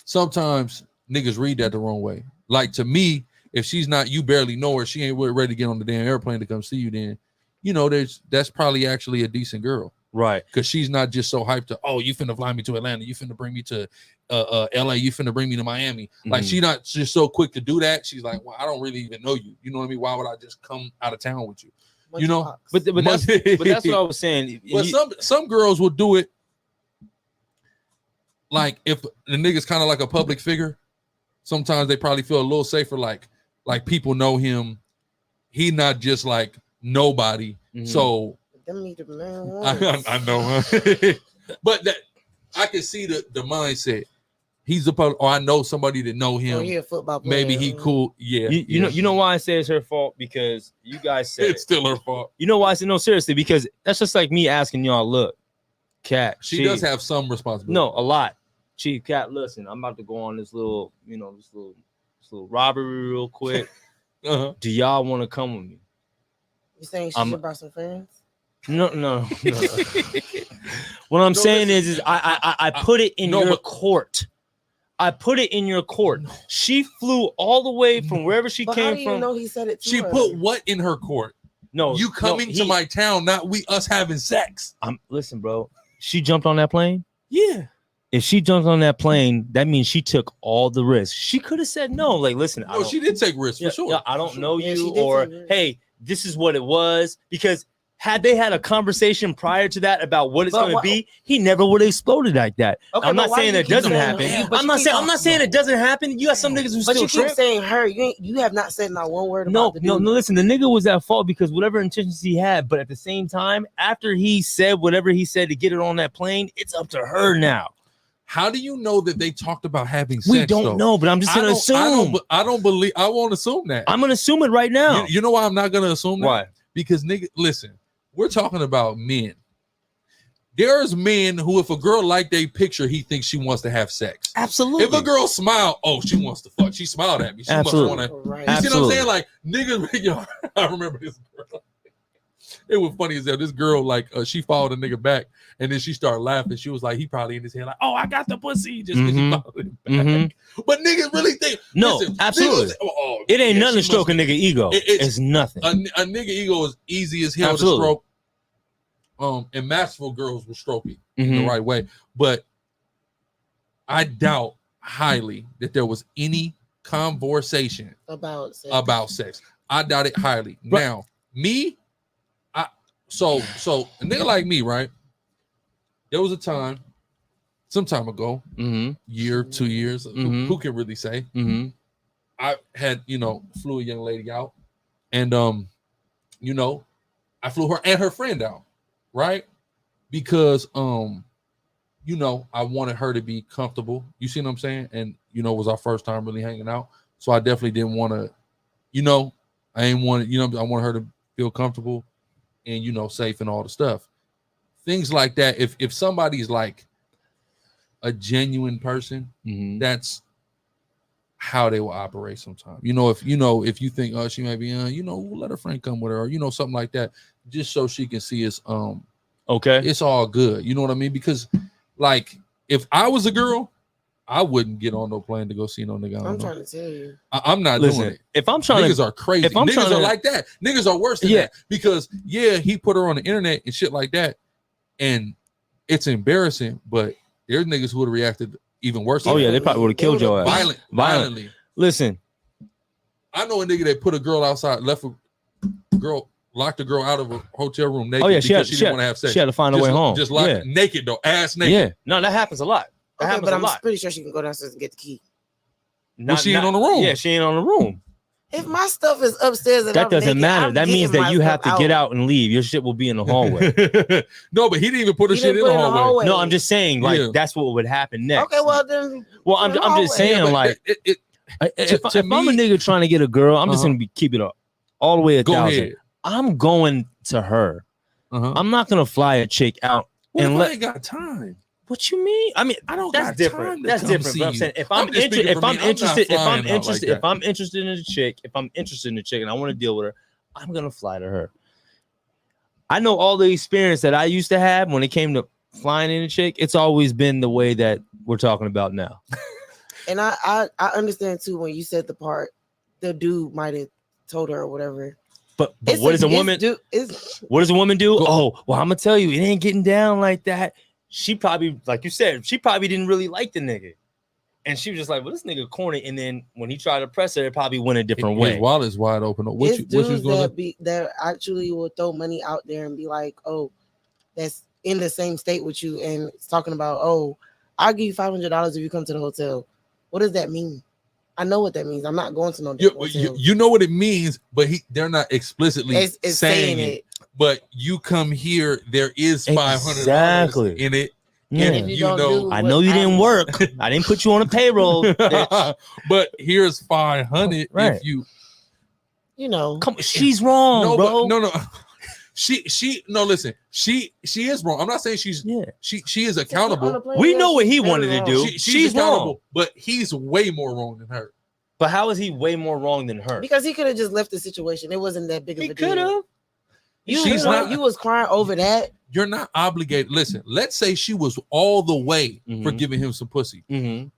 Sometimes niggas read that the wrong way. Like, to me, if she's not, you barely know her, she ain't ready to get on the damn airplane to come see you, then, you know, that's probably actually a decent girl. Right. Because she's not just so hyped to, oh, you finna fly me to Atlanta, you finna bring me to LA, you finna bring me to Miami. Like, she not just so quick to do that. She's like, well, I don't really even know you. You know what I mean? Why would I just come out of town with you? You know? But that's what I was saying. But some girls will do it. Like, if the nigga's kind of like a public figure, sometimes they probably feel a little safer. Like people know him. He not just like nobody. So I know, huh? But that I can see the mindset. He's or I know somebody that know him. Oh, he a football player. Maybe he cool. Yeah. You know why I say it's her fault? Because you guys said it's still her fault. You know why I said no, seriously, because that's just like me asking y'all, look, Cat. She does have some responsibility. No, a lot. Chief, Cat, listen, I'm about to go on this little, this little robbery real quick. Do y'all want to come with me? You saying she should brought some friends? No. What I'm saying is I put it in your court. I put it in your court. She flew all the way from wherever she came from. You know he said it to she her? Put what in her court? No, you coming to my town, not us having sex. Listen, bro. She jumped on that plane? Yeah. If she jumped on that plane, that means she took all the risks. She could have said no. Like, listen, no, she did take risks for sure. I don't know you, or hey, this is what it was. Because had they had a conversation prior to that about what it's going to be, he never would have exploded like that. Okay, I'm not saying that doesn't happen. I'm not saying it doesn't happen. You got some niggas who still you keep saying her. You have not said not one word about no. Listen, the nigga was at fault because whatever intentions he had, but at the same time, after he said whatever he said to get it on that plane, it's up to her now. How do you know that they talked about having sex? We don't know, but I'm just gonna assume. I don't believe. I won't assume that. I'm gonna assume it right now. You know why I'm not gonna assume that? Why? Because nigga, listen, we're talking about men. There's men who, if a girl like they picture, he thinks she wants to have sex. Absolutely. If a girl smile, oh, she wants to fuck. She smiled at me. She must want to. Right. You see what I'm saying? Like niggas, yo, I remember this girl. It was funny as hell. This girl, like, she followed a nigga back, and then she started laughing. She was like, he probably in his head, like, oh, I got the pussy, just because he followed him back. But niggas really think, no, listen, absolutely. Niggas, it ain't nothing to stroke a nigga ego. It's nothing. A nigga ego is easy as hell to stroke. And masterful girls will stroke it in the right way. But I doubt highly that there was any conversation about sex. I doubt it highly. Right. Now, me. So a nigga like me, right? There was a time, some time ago, year, 2 years, who can really say? I had, flew a young lady out, and I flew her and her friend out, right? Because I wanted her to be comfortable. You see what I'm saying? And it was our first time really hanging out, so I definitely didn't want to, I ain't want I want her to feel comfortable. And safe and all the stuff, things like that. If somebody's like a genuine person, that's how they will operate sometimes. If you think, oh, she might be, we'll let her friend come with her, or something like that, just so she can see it's okay, it's all good. You know what I mean? Because like if I was a girl, I wouldn't get on no plane to go see no nigga. I'm trying to tell you. I'm not doing it. If I'm trying niggas are crazy. If niggas are like that. Niggas are worse than that. Because he put her on the internet and shit like that. And it's embarrassing, but there's niggas who would have reacted even worse. Oh, yeah, they probably would have killed your ass. Violently. Listen. I know a nigga that put a girl outside, locked the girl out of a hotel room naked because she didn't want to have sex. She had to find a way home. Just locked naked though, ass naked. Yeah. No, that happens a lot. Okay, but I'm pretty sure she can go downstairs and get the key. She ain't on the room. Yeah, she ain't on the room. If my stuff is upstairs, that doesn't matter. That means that you have to get out and leave. Your shit will be in the hallway. No, but he didn't even put her shit in the hallway. No, I'm just saying, like that's what would happen next. Okay, well then. Well, I'm just saying, like, if I'm a nigga trying to get a girl, I'm just gonna keep it up all the way 1,000. Ahead. I'm going to her. I'm not gonna fly a chick out and I ain't got time. What you mean? I mean, I don't. That's different. That's different. But I'm saying if I'm interested in a chick, and I want to deal with her, I'm gonna fly to her. I know all the experience that I used to have when it came to flying in a chick. It's always been the way that we're talking about now. And I understand too when you said the part the dude might have told her or whatever. But what does a woman do? What does a woman do? Oh, well, I'm gonna tell you, it ain't getting down like that. She probably, like you said, she probably didn't really like the nigga. And she was just like, well, this nigga corny. And then when he tried to press her, it probably went a different way. His wallet's wide open. What you that actually will throw money out there and be like, oh, that's in the same state with you. And it's talking about, oh, I'll give you $500 if you come to the hotel. What does that mean? I know what that means. I'm not going to no hotel. You know what it means, but they're not explicitly saying it. But you come here, there is $500 in it. Yeah. And you know, I know you didn't work. I didn't put you on a payroll. But here's 500 right. if you know. Come, she's wrong, bro. No. Listen, she is wrong. I'm not saying she is accountable. We know what he wanted to do. She's accountable, wrong. But he's way more wrong than her. But how is he way more wrong than her? Because he could have just left the situation. It wasn't that big of a deal. He could have. You was crying over that. You're not obligated. Listen, let's say she was all the way for giving him some pussy,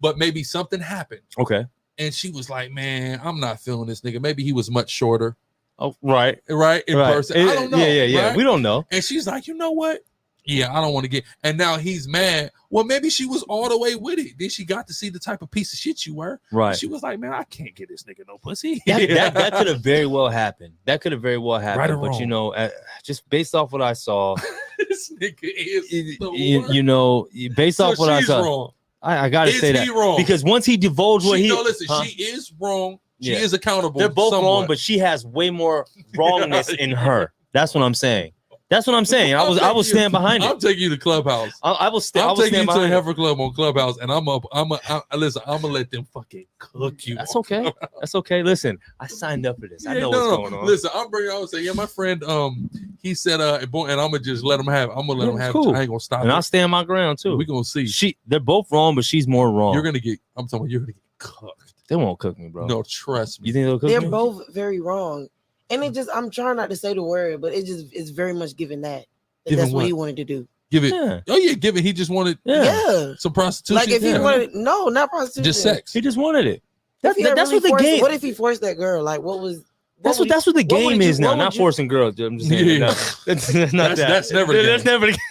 but maybe something happened. Okay. And she was like, man, I'm not feeling this nigga. Maybe he was much shorter. Oh, right. In person. I don't know. Yeah. Right? We don't know. And she's like, you know what? Yeah, I don't want to get. And now he's mad. Well, maybe she was all the way with it. Then she got to see the type of piece of shit you were. Right. She was like, man, I can't get this nigga no pussy. That could have very well happened. That could have very well happened. Right or but wrong? You know, just based off what I saw, this nigga is you know, based off what I saw, wrong. I gotta say that wrong? Because once he divulged what she is wrong. She is accountable. They're both somewhat. wrong, but she has way more wrongness in her. That's what I'm saying. I will stand behind it. I'll take you to Clubhouse. I will stand. I'll take you to the Heifer Club on Clubhouse, and listen. I'm gonna let them fucking cook you. That's okay. That's okay. Listen, I signed up for this. I know what's going on. Listen, I'm bringing. I would say, yeah, my friend. He said, and I'm gonna just let him have. I'm gonna let him have. Cool. I ain't gonna stop. And I'll stand my ground too. We gonna see. They're both wrong, but she's more wrong. You're gonna get. I'm talking. You're gonna get cooked. They won't cook me, bro. No, trust me. You think they'll cook me? They're both very wrong, and it just. I'm trying not to say the word, but it just is very much given that. That's what he wanted to do. Give it. Yeah. Oh yeah, give it. He just wanted some prostitution. Like if he wanted not prostitution. Just sex. He just wanted it. That's what the game. What if he forced that girl? Like what was that's what the game is now. Not forcing girls. I'm just saying that's not that. That's never the game. That's never the game.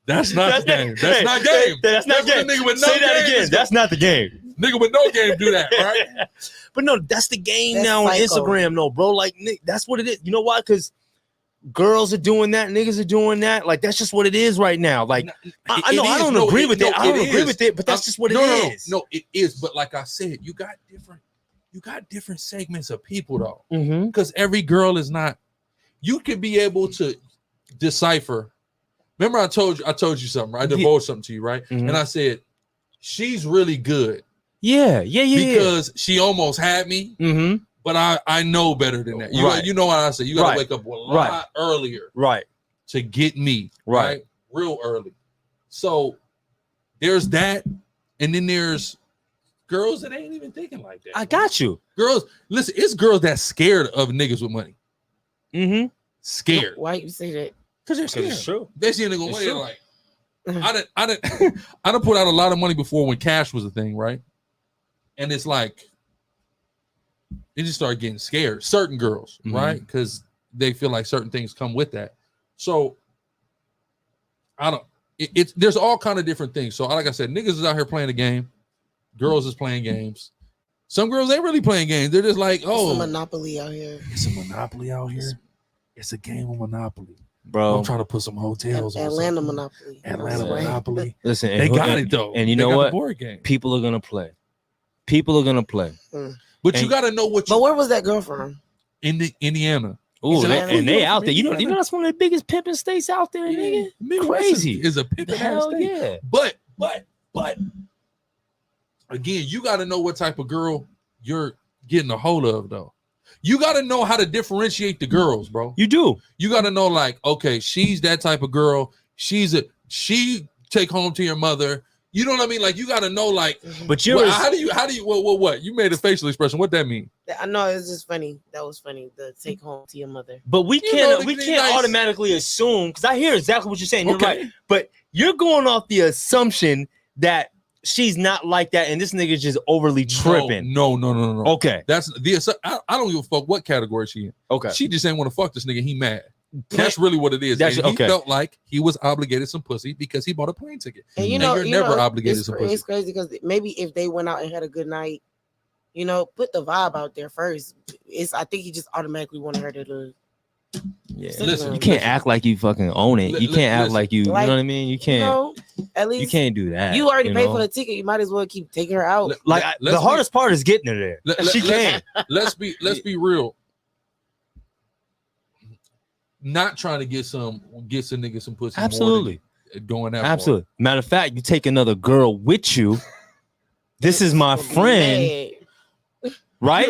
That's not the game. That's not game. That's not game. Say that again. That's not the game. Nigga with no game do that, right? But no, that's the game now on Instagram, no, bro. Like that's what it is. You know why? Because girls are doing that, niggas are doing that. Like that's just what it is right now. Like I don't agree with it. I don't agree with it, but that's just what it is. No, it is. But like I said, you got different segments of people though. Because every girl is not. You can be able to decipher. Remember, I told you something. Right? I divulged something to you, right? And I said she's really good. Yeah. Because she almost had me. But I know better than that. You know what I say? You got to wake up a lot earlier, to get me, right? Real early. So there's that, and then there's girls that ain't even thinking like that. I got you. Girls, listen, it's girls that's scared of niggas with money. Scared. Why you say that? Because they're scared. It's true. They see a nigga with money, like I done put out a lot of money before when cash was a thing, right? And it's like. They just start getting scared. Certain girls, right? Because they feel like certain things come with that. So there's all kind of different things. So like I said, niggas is out here playing the game. Girls is playing games. Some girls ain't really playing games. They're just like, oh, it's a monopoly out here. It's a monopoly out here. It's a game of Monopoly. Bro, I'm trying to put some hotels on Atlanta Monopoly. Atlanta Monopoly. Listen, they got it though. And you know what? Board game. People are gonna play. But you got to know what. But where was that girl from? Indiana. Oh, and they out there. You know that's one of the biggest pimping states out there, nigga. Crazy. Is a pimping hell state. Yeah. But again, you got to know what type of girl you're getting a hold of, though. You got to know how to differentiate the girls, bro. You do. You got to know, like, okay, she's that type of girl. She take home to your mother. You know what I mean? Like you got to know, like, but you're how do you what? You made a facial expression. What that mean? I know it's just funny. That was funny. The take home to your mother. But we can't automatically assume because I hear exactly what you're saying. You're right, but you're going off the assumption that she's not like that, and this nigga's just overly tripping. No. Okay, that's the. I don't give a fuck what category she in. Okay, she just ain't want to fuck this nigga. He mad. That's really what it is. And he felt like he was obligated some pussy because he bought a plane ticket. And you're never obligated some pussy. It's crazy because maybe if they went out and had a good night, you know, put the vibe out there first. I think he just automatically wanted her to. Yeah, listen, you can't act like you fucking own it. You can't act like you. You know what I mean? You can't. At least you can't do that. You already paid for the ticket. You might as well keep taking her out. The hardest part is getting her there. She can't. Let's be real. Not trying to get some nigga some pussy. Absolutely. Doing that. Absolutely. Matter of fact, you take another girl with you. This is my friend. Right?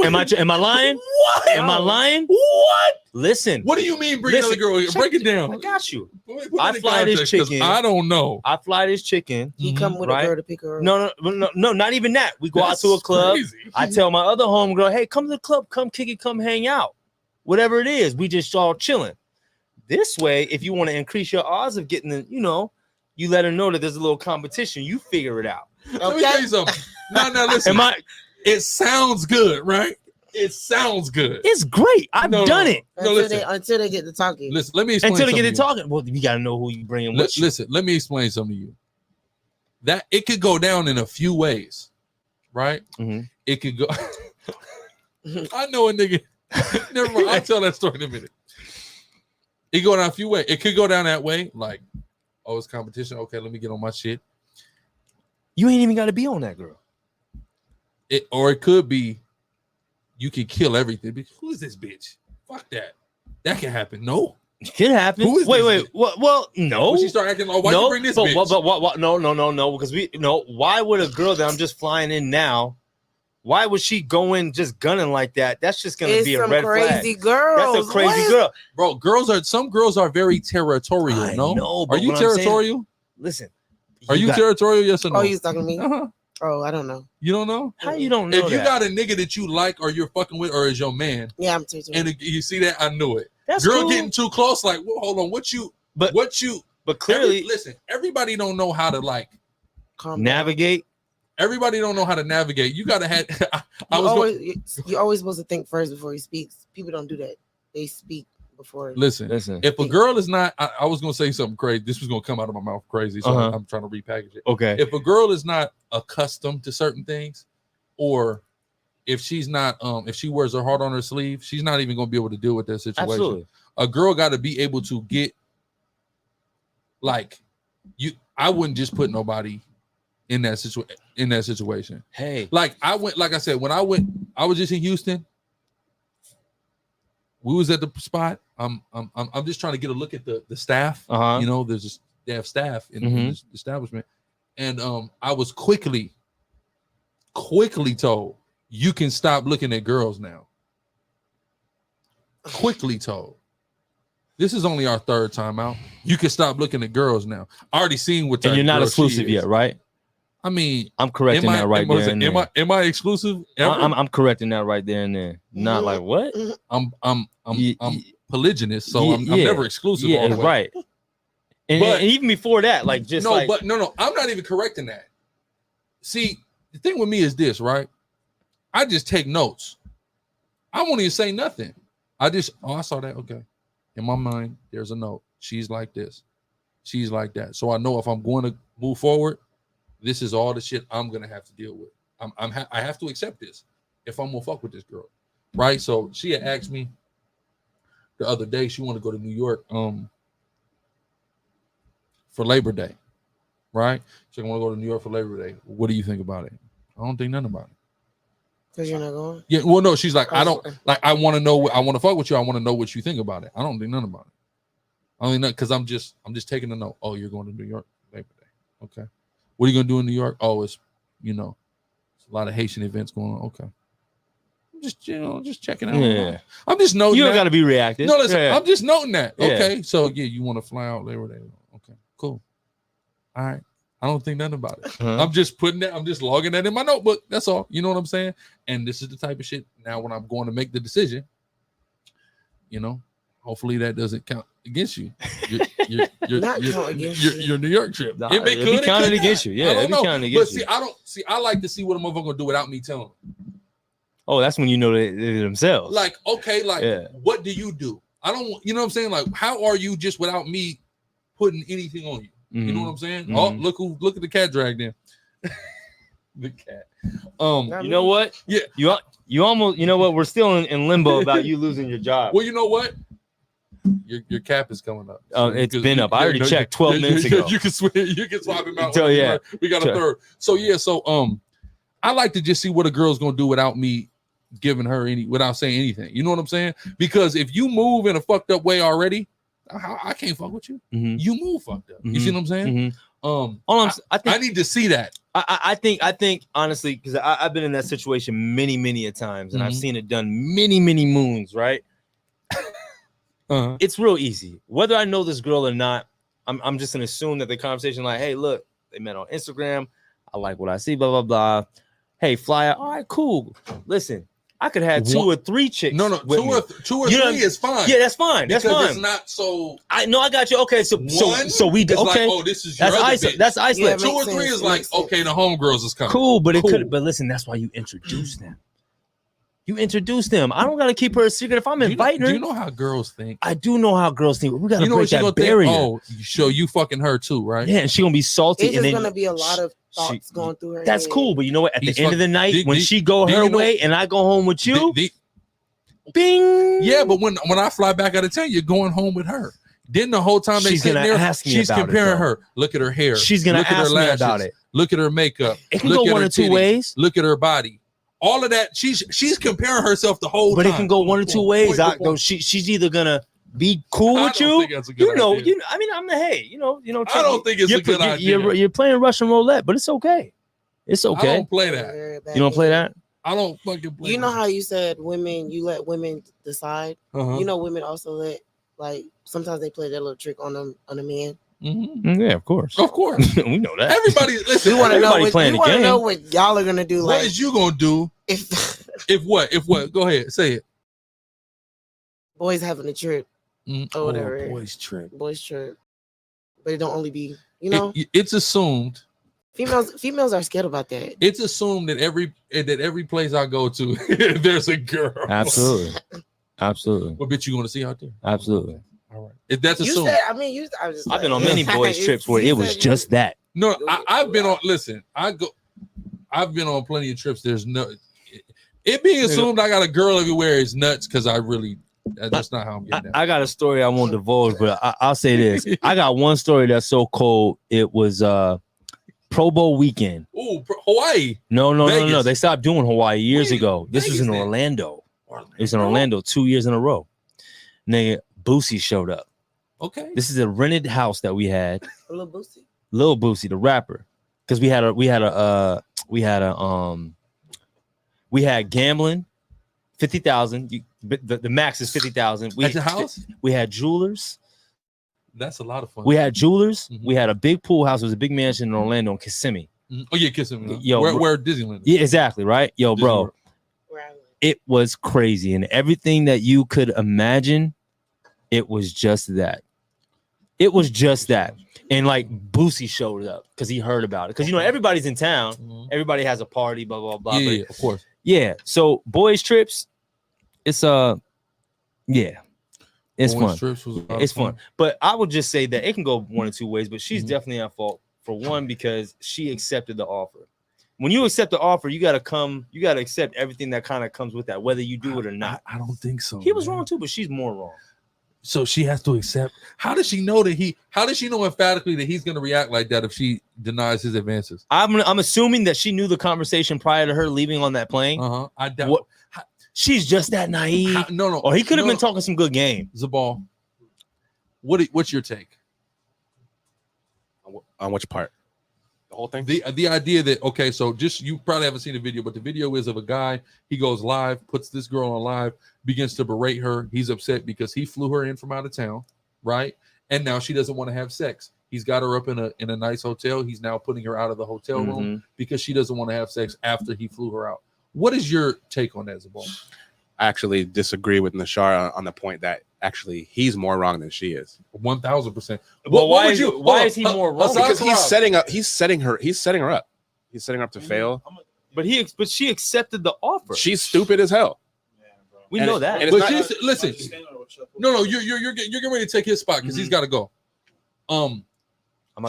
Am I lying? What? Am I lying? What? Listen. What do you mean bring another girl? Break it down. I got you. I fly this chicken. I don't know. I fly this chicken. He come with a girl to pick her up. No, not even that. We go out to a club. Crazy. I tell my other homegirl, hey, come to the club, come kick it, come hang out. Whatever it is, we just all chilling. This way, if you want to increase your odds of getting the, you let her know that there's a little competition. You figure it out. Okay? Let me tell you something. No, listen. It sounds good, right? It sounds good. It's great. I've done it. Until they get to talking. Listen, let me explain. Until they get to talking. Well, you got to know who you bring with you. Listen, let me explain something to you. That it could go down in a few ways, right? Mm-hmm. It could go. I know a nigga. Never mind. I'll tell that story in a minute. It go down a few ways. It could go down that way, like, oh, it's competition. Okay, let me get on my shit. You ain't even got to be on that girl. Or it could be, you can kill everything. Who is this bitch? Fuck that. That can happen. No. It can happen. Who is wait. Well, no. When she start acting like, why you bring this bitch? But no. Because why would a girl that I'm just flying in now, why would she go in just gunning like that? That's just gonna be a red flag. Crazy girl. That's a crazy girl, bro. Some girls are very territorial. I know, are you territorial? Listen, are you territorial? Yes or no? Oh, you talking to me? Oh, I don't know. You don't know? How you don't know? If you got a nigga that you like or you're fucking with or is your man, yeah, I'm territorial. And you see that, I knew it. That's girl cool. Getting too close, like, well, hold on, But clearly, listen, everybody don't know how to like navigate. Everybody don't know how to navigate. You gotta have. You're always supposed to think first before he speaks. People don't do that. They speak before. Listen. If a girl is not, I was gonna say something crazy. This was gonna come out of my mouth crazy, so I'm trying to repackage it. Okay. If a girl is not accustomed to certain things, or if she's not, if she wears her heart on her sleeve, she's not even gonna be able to deal with that situation. Absolutely. A girl got to be able to get, like, I wouldn't just put nobody in that situation. Hey, like I said, when I was just in Houston. We was at the spot. I'm just trying to get a look at the staff. They have staff in this establishment, and I was quickly told you can stop looking at girls now. Quickly told. This is only our third time out. You can stop looking at girls now. I already seen what. And you're not exclusive yet, right? I mean, I'm correcting that right there and then. Am I exclusive? I'm correcting that right there and then. Not like what? I'm polygynous, so I'm never exclusive. Yeah, right. And even before that, like just no, I'm not even correcting that. See, the thing with me is this, right? I just take notes. I won't even say nothing. I saw that. Okay, in my mind, there's a note. She's like this. She's like that. So I know if I'm going to move forward. This is all the shit I'm gonna have to deal with. I have to accept this if I'm gonna fuck with this girl, right? So she had asked me the other day. She wanted to go to New York for Labor Day, right? She want to go to New York for Labor Day. What do you think about it? I don't think nothing about it. Cause you're not going. Yeah, well, no. She's like, I don't like. I want to know. I want to fuck with you. I want to know what you think about it. I don't think nothing about it. I don't think nothing because I'm just taking a note. Oh, you're going to New York Labor Day. Okay. What are you gonna do in New York? Oh, it's it's a lot of Haitian events going on. Okay, I'm just checking out. Yeah, I'm just noting. You don't got to be reactive. No, listen, yeah. I'm just noting that. Yeah. Okay, so you want to fly out Labor Day? Okay, cool. All right, I don't think nothing about it. I'm just putting that. I'm just logging that in my notebook. That's all. You know what I'm saying? And this is the type of shit. Now, when I'm going to make the decision, hopefully that doesn't count. against you. Against your New York trip. Nah, it be counted against you. Yeah, it be counted against you. But I like to see what a motherfucker gonna do without me telling them. Oh, that's when you know they themselves. Like, okay, what do you do? I don't, you know what I'm saying? Like, how are you just without me putting anything on you? Mm-hmm. You know what I'm saying? Mm-hmm. Oh, look at the cat drag then. The cat. You know what? Yeah. You almost, you know what? We're still in limbo about you losing your job. Well, you know what? Your cap is coming up. It's been up. I already checked 12 minutes ago. You can swap him out. So, yeah. We got a third. So yeah, I like to just see what a girl's gonna do without me giving her without saying anything. You know what I'm saying? Because if you move in a fucked up way already, I can't fuck with you. Mm-hmm. You move fucked up. You see what I'm saying? Mm-hmm. I need to see that. I think honestly, because I've been in that situation many a times, and I've seen it done many moons, right? It's real easy. Whether I know this girl or not, I'm just gonna assume that the conversation, like, hey, look, they met on Instagram. I like what I see, blah blah blah. Hey, fly out. All right, cool. Listen, I could have 2 or 3 chicks. No, two or 3 is fine. Yeah, that's fine. That's fine. It's not so. I got you. Okay, so we okay. Like, oh, this is your that's isolated. Yeah, 2 or 3 is like, okay, the homegirls is coming. Cool, but it could. But listen, that's why you introduce them. You introduce them. I don't gotta keep her a secret if I'm inviting her. Do you know how girls think? I do know how girls think. We gotta break that barrier. Oh, so you fucking her too, right? Yeah, and she gonna be salty. It's just gonna be a lot of thoughts going through her. That's cool, but you know what? At the end of the night, when she go her way and I go home with you, bing. Yeah, but when I fly back out of town, you're going home with her. Then the whole time they sitting there, she's comparing her. Look at her hair. She's gonna ask me about it. Look at her makeup. It can go one or two ways. Look at her body. All of that, she's comparing herself the whole time. But it can go one or two ways. She's either gonna be cool with you. You know, I mean, I'm the hey, you know. I don't think it's a good idea. You're playing Russian roulette, but it's okay. It's okay. I don't play that. You don't play that? I don't fucking play. You know how you said you let women decide. You know, women also let, like, sometimes they play that little trick on a man. Mm-hmm. Yeah, of course. We know that. Everybody, listen. We want to know what y'all are gonna do. What is you gonna do? If what? Go ahead, say it. Boys having a trip or whatever. Boys trip. But it don't only be, you know. It's assumed. Females are scared about that. It's assumed that every place I go to, there's a girl. Absolutely. What bitch you gonna see out there? Absolutely. All right. If that's assumed. I've been on many boys trips where it was just that. No, I've been on. Listen, I've been on plenty of trips. There's no. It being assumed I got a girl everywhere is nuts because that's not how I'm getting down. I got a story I won't divulge, but I'll say this. I got one story that's so cold. It was Pro Bowl weekend. Oh, Hawaii. No. They stopped doing Hawaii years ago. This was in Orlando. It was in Orlando 2 years in a row. Nigga, Boosie showed up. Okay. This is a rented house that we had. Lil Boosie. Lil Boosie, the rapper. Because we had gambling, 50,000. The max is 50,000. At the house? We had jewelers. That's a lot of fun. We had jewelers. Mm-hmm. We had a big pool house. It was a big mansion in Orlando in Kissimmee. Mm-hmm. Oh yeah, Kissimmee. Yo, where Disneyland is. Yeah, exactly, right? Yo, bro. It was crazy. And everything that you could imagine, it was just that. It was just that. And like Boosie showed up because he heard about it. Because you know, everybody's in town. Mm-hmm. Everybody has a party, blah, blah, blah. Yeah, of course. Yeah. So boys trips, it's fun. It's fun. But I would just say that it can go one or two ways, but she's definitely at fault for one, because she accepted the offer. When you accept the offer, you gotta accept everything that kind of comes with that, whether you do it or not. I don't think so. He was wrong too, but she's more wrong. So she has to accept. How does she know emphatically that he's gonna react like that if she denies his advances? I'm assuming that she knew the conversation prior to her leaving on that plane. I doubt. She's just that naive. No. Or he could have been talking some good game. Zabal, what's your take? On which part? The whole thing? The idea that, okay, so just, you probably haven't seen the video, but the video is of a guy, he goes live, puts this girl on live, begins to berate her. He's upset because he flew her in from out of town, right? And now she doesn't want to have sex. He's got her up in a nice hotel. He's now putting her out of the hotel room because she doesn't want to have sex after he flew her out. What is your take on that, Zabal? I actually disagree with Nashar on the point that actually he's more wrong than she is. 1000%. Well, why is he more wrong? Because he's setting her up. He's setting her up to fail. But she accepted the offer. She's stupid as hell. We know that. But listen, no, you're getting ready to take his spot because he's got to go.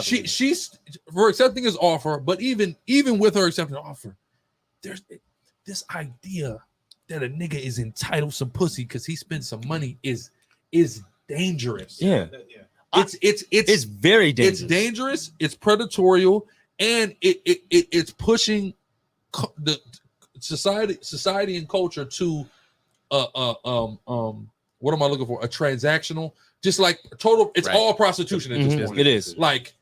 She's for accepting his offer, but even with her accepting the offer, there's this idea that a nigga is entitled some pussy because he spent some money is dangerous. Yeah. It's very dangerous. It's dangerous. It's predatory, and it's pushing the society and culture to what am I looking for? A transactional, just like total. It's all prostitution at this point. It is like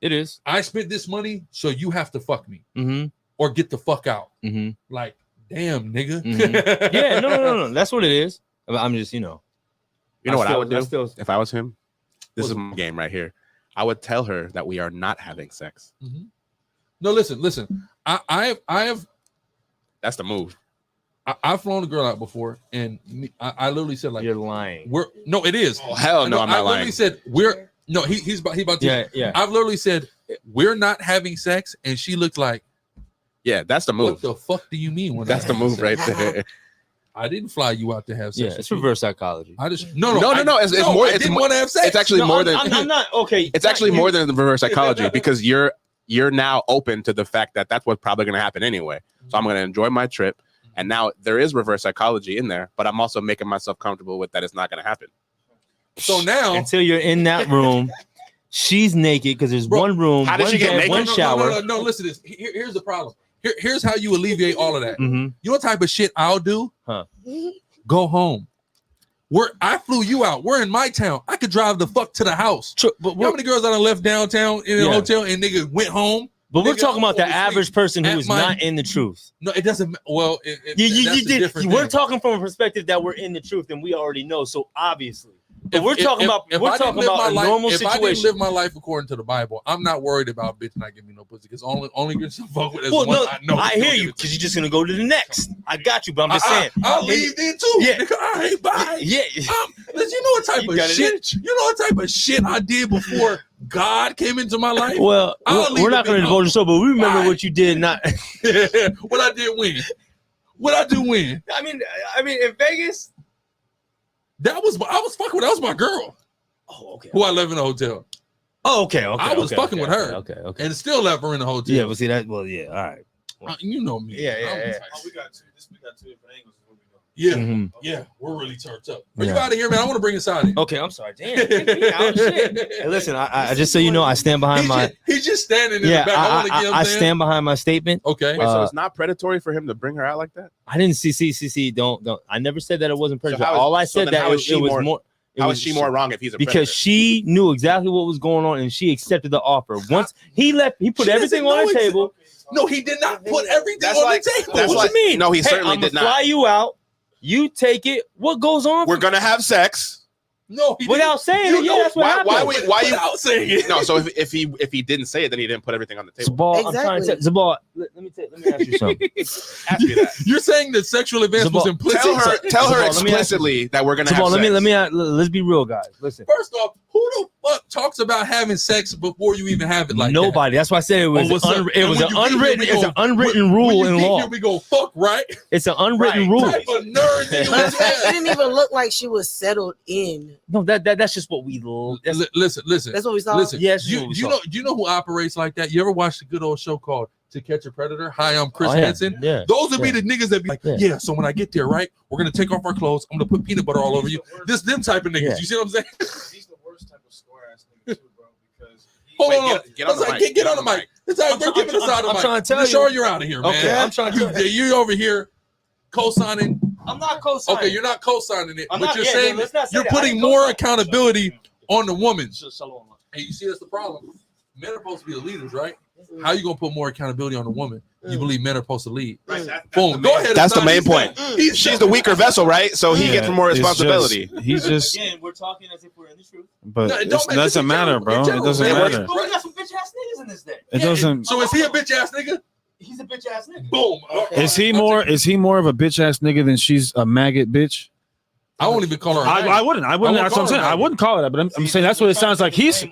it is. I spent this money, so you have to fuck me or get the fuck out. Like, damn, nigga. Yeah, no. That's what it is. I'm just, what I would do if I was him. This is my game right here. I would tell her that we are not having sex. No, listen. I have. That's the move. I've flown a girl out before, and I literally said, like, you're lying. No, it is. Oh, hell no, I'm not lying. I literally said he's about to. Yeah. I've literally said we're not having sex, and she looked like, yeah, that's the move. What the fuck do you mean? That's the move right there. I didn't fly you out to have sex. Yeah, it's reverse psychology. I just no. It's more. I didn't want to have sex. It's actually more than. I'm not okay. It's actually more than the reverse psychology because you're now open to the fact that that's what's probably going to happen anyway. So I'm going to enjoy my trip, and now there is reverse psychology in there, but I'm also making myself comfortable with that it's not going to happen. So now, until you're in that room, she's naked because there's one room. How did she get naked? One shower. No. Listen to this. Here's the problem. Here's how you alleviate all of that. You know what type of shit I'll do? Go home. I flew you out. We're in my town. I could drive the fuck to the house. But how many girls I done left downtown in a hotel and nigga went home? But we're talking about the average person who is not in the truth. No, it doesn't. Well, you did. We're talking from a perspective that we're in the truth and we already know. So obviously, but we're talking about a normal situation. If I didn't live my life according to the Bible, I'm not worried about bitch not giving me no pussy because only girls to fuck with is one I know. I hear you because you're just gonna go to the next. I got you, but I'm just saying. I'll leave then too. Yeah. Nigga, I ain't bye. Yeah. You know what type of shit? You know what type of shit I did before God came into my life? Well, we're not going to divulge the show, but we remember what you did. Not what I did when. What I do when? I mean, in Vegas, I was fucking with. That was my girl. Oh, okay. Who I left in the hotel. Oh, okay. I was fucking with her. Okay. And still left her in the hotel. Yeah, but see that. Well, yeah. All right. Well, you know me. Yeah. Oh, we got two different angles. Yeah, we're really turned up. Are you out of here, man? I want to bring inside it. Okay, I'm sorry. Damn. Shit. Hey, listen, I just so you know, I stand behind he's just standing in the back. I stand behind my statement. Okay. Wait, so it's not predatory for him to bring her out like that? I didn't see. Don't. I never said that it wasn't predatory. All I said that it was more. How is she more wrong if he's a predator? Because she knew exactly what was going on and she accepted the offer. Once he left, he put everything on the table. No, he did not put everything on the table. That's what you mean? No, he certainly did not. Fly you out. You take it. What goes on? We're gonna have sex. No, without saying it. Yeah, that's what happened. Why you without saying it? No, so if he didn't say it, then he didn't put everything on the table. Zabal, exactly. I'm trying to tell Zabal. Let me ask you something. Ask me that. You're saying that sexual advance was implicit. Tell her explicitly that we're gonna have sex. Let's be real, guys. Listen. First off, who the fuck talks about having sex before you even have it? Like nobody. That's why I said it was. It's an unwritten rule in law. Here we go. Fuck right. It's an unwritten rule. It didn't even look like she was settled in. No, that's just what we. Listen. That's what we saw. Listen. Yes. You know who operates like that? You ever watch the good old show called To Catch a Predator? Hi, I'm Chris Hansen. Yeah. Those would be the niggas that be like, yeah. So when I get there, right, we're gonna take off our clothes. I'm gonna put peanut butter all over you. Them type of niggas. Yeah. You see what I'm saying? He's the worst type of square ass nigga too, bro. Because hold on. Get on the mic. It's like we're giving us out of the mic. I'm trying to tell you. Sure, you're out of here, man. Okay, I'm trying to tell you. You're over here co-signing. I'm not co-signing. Okay, you're not co-signing it, but you're saying you're putting more accountability on the woman. And you see, that's the problem. Men are supposed to be the leaders, right? How you gonna put more accountability on the woman? You believe men are supposed to lead? Right. Boom. Go ahead. That's the main point. She's the weaker vessel, right? So he gets more responsibility. He's just. Again, we're talking as if we're in the truth. But it doesn't matter, bro. It doesn't matter. But we got some bitch ass niggas in this thing. It doesn't. So is he a bitch ass nigga? He's a bitch ass nigga. Boom. Is he more of a bitch ass nigga than she's a maggot bitch? I won't even call her. I wouldn't. That's what I'm saying. I wouldn't call it that, but I'm saying that's what it sounds like. He's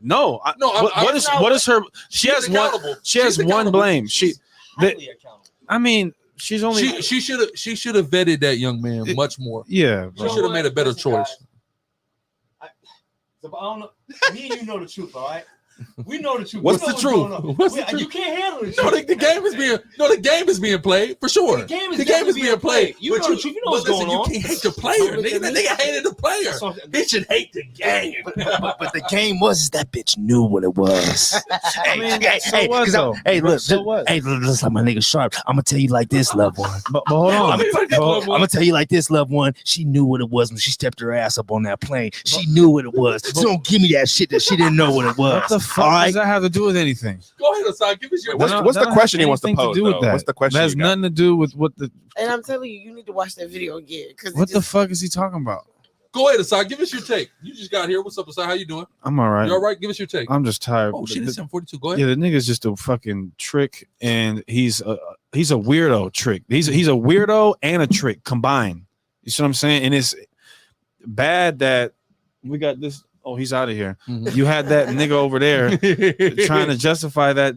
no. What is her? She has one. She has one blame. I mean, she's only. She should have vetted that young man much more. Yeah, she should have made a better choice. I don't know. Me and you know the truth, all right? We know the truth. What's the truth? You can't handle it. No, the game is being played for sure. The game is being played. You know the truth. You know what's going on. You can't hate the player. Nigga hated the player. Bitch should hate the game. But the game was that bitch knew what it was. Hey, look, listen, my nigga Sharp. I'm gonna tell you like this, loved one. But hold on. I'm gonna tell you like this, loved one. She knew what it was when she stepped her ass up on that plane. She knew what it was. So don't give me that shit that she didn't know what it was. What the fuck does that have to do with anything? Go ahead, Asad. Give us your. What's the question he wants to pose? What's the question? That has nothing to do with what the. And I'm telling you, you need to watch that video again. What the fuck is he talking about? Go ahead, Asad. Give us your take. You just got here. What's up, Asad? How you doing? I'm all right. You all right? Give us your take. I'm just tired. Oh shit, it's 7:42. Go ahead. Yeah, the nigga's just a fucking trick, and he's a weirdo trick. He's a weirdo and a trick combined. You see what I'm saying? And it's bad that we got this. Oh, he's out of here. Mm-hmm. You had that nigga over there trying to justify that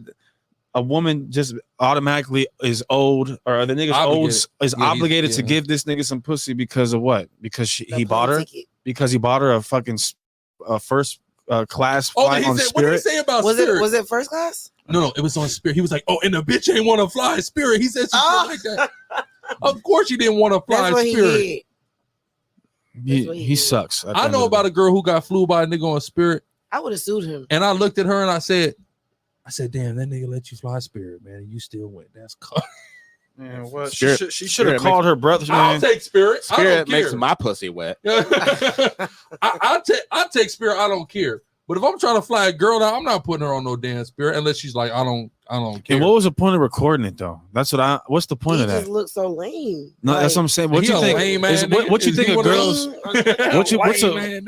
a woman just automatically is old, or the nigga's old is obligated to give this nigga some pussy because of what? Because he bought her ticket. Because he bought her a fucking first class flight on Spirit. What did he say about Spirit? Was it first class? No, it was on Spirit. He was like, "Oh, and the bitch ain't want to fly Spirit." He said something like that. Of course, he didn't want to fly Spirit. He sucks. I know about a girl who got flew by a nigga on Spirit. I would have sued him. And I looked at her and I said, damn, that nigga let you fly Spirit, man. And you still went. That's cut. Man, well, she should have called her brother. I'll take Spirit. Spirit makes my pussy wet. I'll take Spirit. I don't care. But if I'm trying to fly a girl down, I'm not putting her on no damn Spirit unless she's like, I don't care. And what was the point of recording it though? What's the point of that? He just looks so lame. No, that's what I'm saying. What you think? What you think a girl's?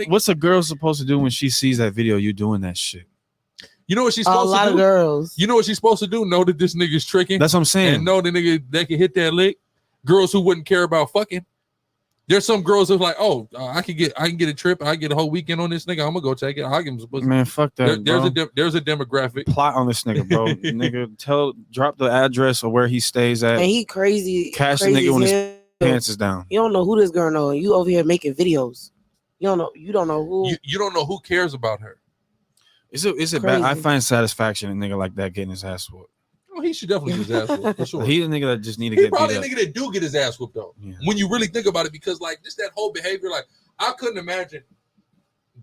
What's a girl supposed to do when she sees that video? You doing that shit? You know what she's supposed to do? A lot of girls. You know what she's supposed to do? Know that this nigga's tricking. That's what I'm saying. And know the nigga that can hit that lick. Girls who wouldn't care about fucking. There's some girls who's like, oh, I can get a trip. I get a whole weekend on this nigga. I'm gonna go take it. I'll give him some pussy. Man, fuck that. There's a demographic. Plot on this nigga, bro. Nigga, drop the address of where he stays at. And he crazy. Cash the nigga when his pants is down. You don't know who this girl know. You over here making videos. You don't know who. You don't know who cares about her. Is it bad? I find satisfaction in a nigga like that getting his ass whooped. Oh, he should definitely get his ass whooped for sure. He the nigga that just need to get. Probably a nigga that do get his ass whooped though. Yeah. When you really think about it, because like just that whole behavior, like I couldn't imagine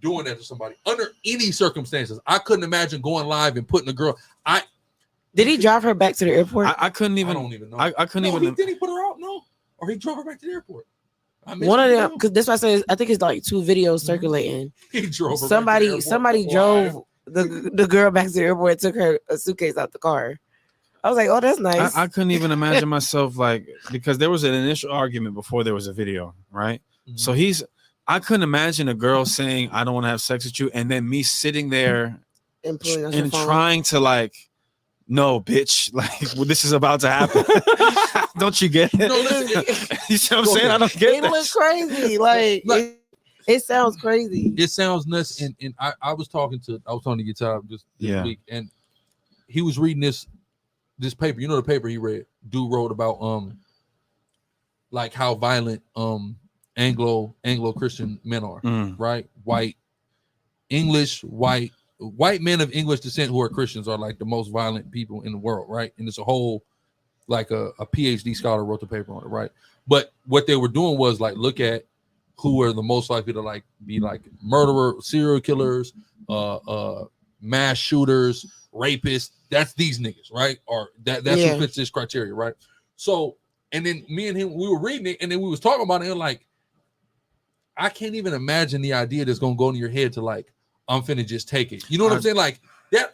doing that to somebody under any circumstances. I couldn't imagine going live and putting a girl. Did he drive her back to the airport? I couldn't even. I don't even know. I couldn't even. Did he put her out? No, or he drove her back to the airport. One of them, because that's why I said I think it's like 2 videos circulating. He drove her. Somebody drove the girl back to the airport and took her a suitcase out the car. I was like, oh, that's nice. I couldn't even imagine myself like, because there was an initial argument before there was a video, right? Mm-hmm. So I couldn't imagine a girl saying, I don't want to have sex with you, and then me sitting there and trying to like, no, bitch, like well, this is about to happen. Don't you get it? No, listen, you see what I'm saying? I don't get it. It looks crazy. Like it sounds crazy. It sounds nuts. And I was talking to Guitar just this week, and he was reading this paper. You know the paper he read? Dude wrote about like how violent Anglo Christian men are, right? White men of English descent who are Christians are like the most violent people in the world, right? And it's a whole like a PhD scholar wrote the paper on it, right? But what they were doing was like look at who are the most likely to like be like murderer, serial killers, mass shooters, rapists. That's these niggas, right? Or that's who fits this criteria, right? So, and then me and him, we were reading it, and then we was talking about it, and like, I can't even imagine the idea that's gonna go in your head to like, I'm finna just take it. You know what I'm saying? Like that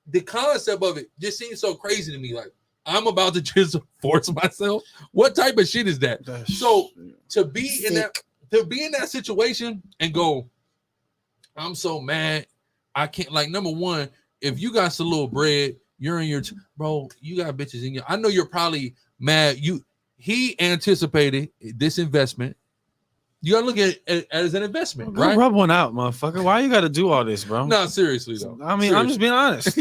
the concept of it just seems so crazy to me. Like I'm about to just force myself. What type of shit is that? So to be in that situation and go, I'm so mad. I can't like number one. If you got some little bread, you're in your bro, you got bitches in your. I know you're probably mad. He anticipated this investment. You gotta look at it as an investment, Go right? rub one out, motherfucker. Why you got to do all this, bro? No, seriously though. I mean, I'm just being honest.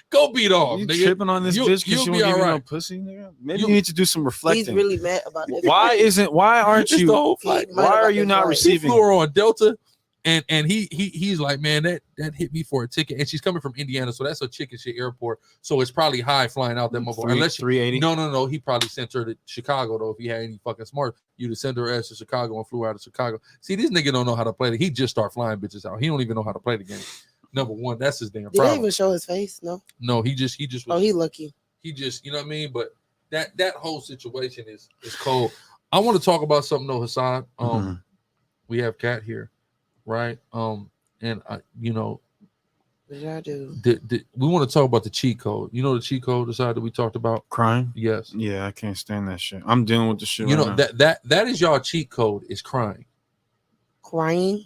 Go beat off. You nigga. tripping on this bitch because you'll she be won't give you all no right. pussy, nigga? Maybe you need to do some reflecting. He's really mad about that. Why aren't It's you? the whole flight. Why are you not He receiving? flew her on Delta, and he's like, man, that hit me for a ticket, and she's coming from Indiana, so that's a chicken shit airport, so it's probably high flying out that motherfucker. Unless 380. No, he probably sent her to Chicago though. If he had any fucking smart, you'd have sent her ass to Chicago and flew out of Chicago. See, this nigga don't know how to play it. He just start flying bitches out. He don't even know how to play the game. Number one, that's his damn Did problem. they even show his face? No, he just was, oh, he lucky. he just, you know what I mean? But that whole situation is cold. I want to talk about something though, Hassan. We have Kat here, right? And you know, What did I do? we want to talk about the cheat code. You know the cheat code aside that we talked about? Crying? Yes. Yeah, I can't stand that shit. I'm dealing with the shit. You right know now. that is y'all cheat code is crying. Crying?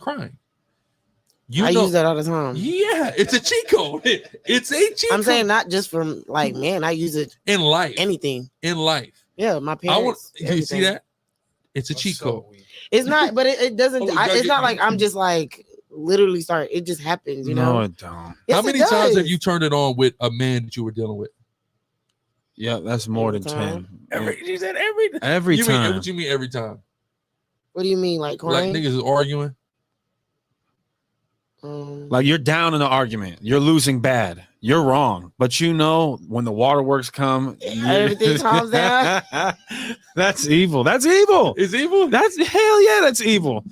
You I know, use that all the time. Yeah, it's a cheat code. It's a cheat I'm code. saying not just from like, man, I use it in life. anything. In life. Yeah, my parents. You see that? It's a cheat code. It's not, but it doesn't. Oh, It's not like I'm just like literally start. It just happens, you know. No, it don't. Yes, How many it times does. have you turned it on with a man that you were dealing with? Yeah, that's more than 10. You said every Every time. What you mean every time? What do you mean, like crying? Like niggas is arguing? Like you're down in the argument. You're losing bad. You're wrong. But you know when the waterworks come, everything calms down. That's evil. That's evil. It's evil? That's hell yeah, that's evil.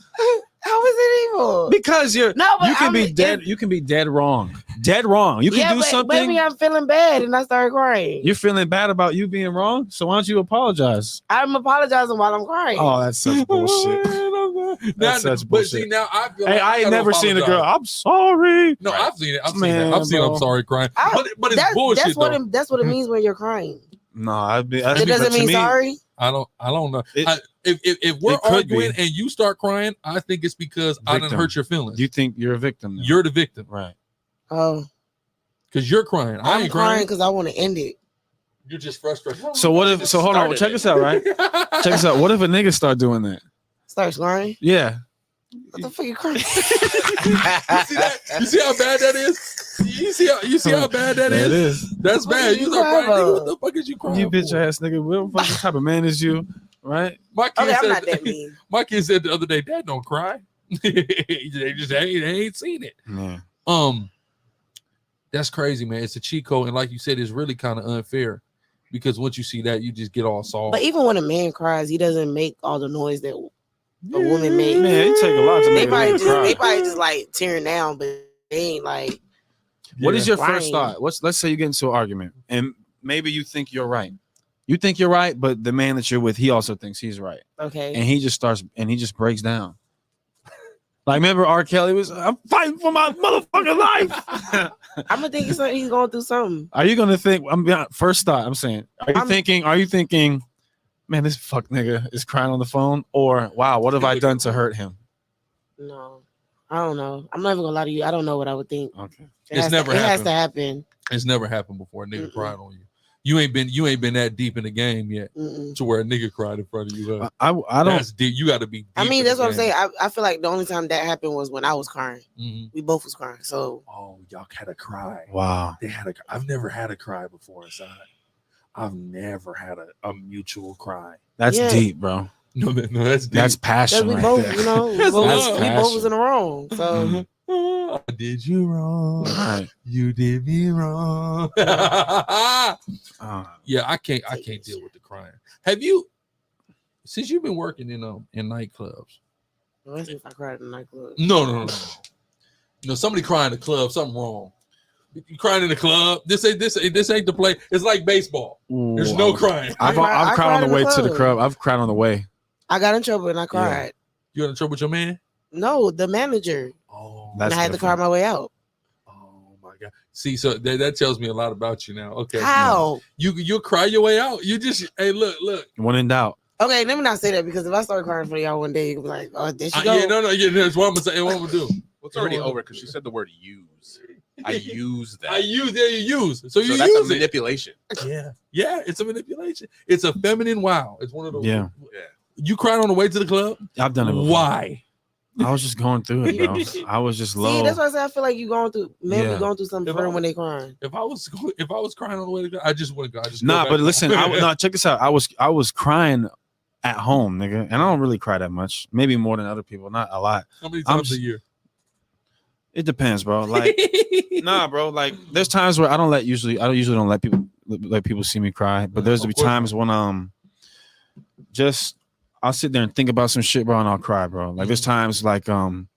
How is it evil? Because you can I be mean, dead. You can be dead wrong. Dead wrong. You can do but something. Maybe I'm feeling bad and I start crying. You're feeling bad about you being wrong. So why don't you apologize? I'm apologizing while I'm crying. Oh, that's such bullshit. That's such But see, bullshit. now I feel Hey, like I ain't gotta never seen a girl. apologize. I'm sorry. No, I've seen it. I've seen Man, it. I've seen bro. I'm sorry crying. But it's bullshit though. That's what it means when you're crying. No, It doesn't mean sorry. I don't know. If we're arguing and you start crying, I think it's because I didn't hurt your feelings. You think you're a victim now. You're the victim, right? Oh, because you're crying. I I'm ain't crying crying because I want to end it. You're just frustrated. So what if? So hold on. Check this out, right? Check this out. What if a nigga start doing that? Starts crying. Yeah. What the fuck you crying? You see that? You see how bad that is? You see how bad that It is? is. That's bad. You start crying. Nigga, what the fuck is you crying? You bitch for? ass nigga. What the fucking type of man is you? Right? My kid Okay, said, I'm not that mean. My kid said the other day, Dad don't cry. they ain't seen it. Yeah. That's crazy, man. It's a cheat code, and like you said, it's really kind of unfair because once you see that, you just get all soft. But even when a man cries, he doesn't make all the noise that a woman makes. Man, it take a lot to They make a probably nigga cry. just like tearing down, but they ain't like. What is your crying. first thought? Let's say you get into an argument and maybe you think you're right. You think you're right, but the man that you're with, he also thinks he's right. Okay. And he just breaks down. Like, remember R. Kelly was, I'm fighting for my motherfucking life. I'm gonna think he's going through something. Are you gonna think? First thought. I'm saying. Are you thinking? Man, this fuck nigga is crying on the phone, or wow, what have I done to hurt him? No, I don't know. I'm not even gonna lie to you. I don't know what I would think. Okay, It has to happen. It's never happened before. A nigga cried on you. You ain't been that deep in the game yet to where a nigga cried in front of you. Huh? I don't. That's deep. You got to be. Deep I mean, that's what I'm game. saying. I feel like the only time that happened was when I was crying. Mm-hmm. We both was crying. So. Oh, y'all had a cry. Wow. I've never had a cry before inside. I've never had a mutual cry. That's deep, bro. No, that's deep. That's passion. We right both, there. you know, we both was in the wrong. So. I did you wrong. Right. You did me wrong. Yeah, I can't deal with the crying. Have you, since you've been working in nightclubs? That's if I cried in a nightclub. No. You know, somebody crying in the club, something wrong. You crying in the club? This ain't the play. It's like baseball. Ooh, There's no crying. I've cried on the way to the club. I've cried on the way. I got in trouble and I cried. You got in trouble with your man? No, the manager. Oh, and I had to cry my way out. Oh my God. See, so that tells me a lot about you now. Okay. How? You cry your way out. You just look. When in doubt. Okay, let me not say that because if I start crying for y'all one day, you'll be like, oh, there she go. Yeah, that's what I'm gonna say. What I'm gonna do. It's already over because she said the word use. I use that. You use. So that's a manipulation. Yeah, it's a manipulation. It's a feminine wow. It's one of those. Yeah. You cried on the way to the club? I've done it before. Why? I was just going through it, bro. I was just low. See, that's why I said I feel like you going through. Men be going through something If for them when they crying. If I was crying on the way to go, I just wouldn't go. I just Nah, but listen, check this out. I was crying at home, nigga, and I don't really cry that much. Maybe more than other people, not a lot. How many times a year? It depends, bro. Like, nah, bro. Like, there's times where I usually don't let people see me cry, but there's times when just I'll sit there and think about some shit, bro, and I'll cry, bro. Like, there's times like one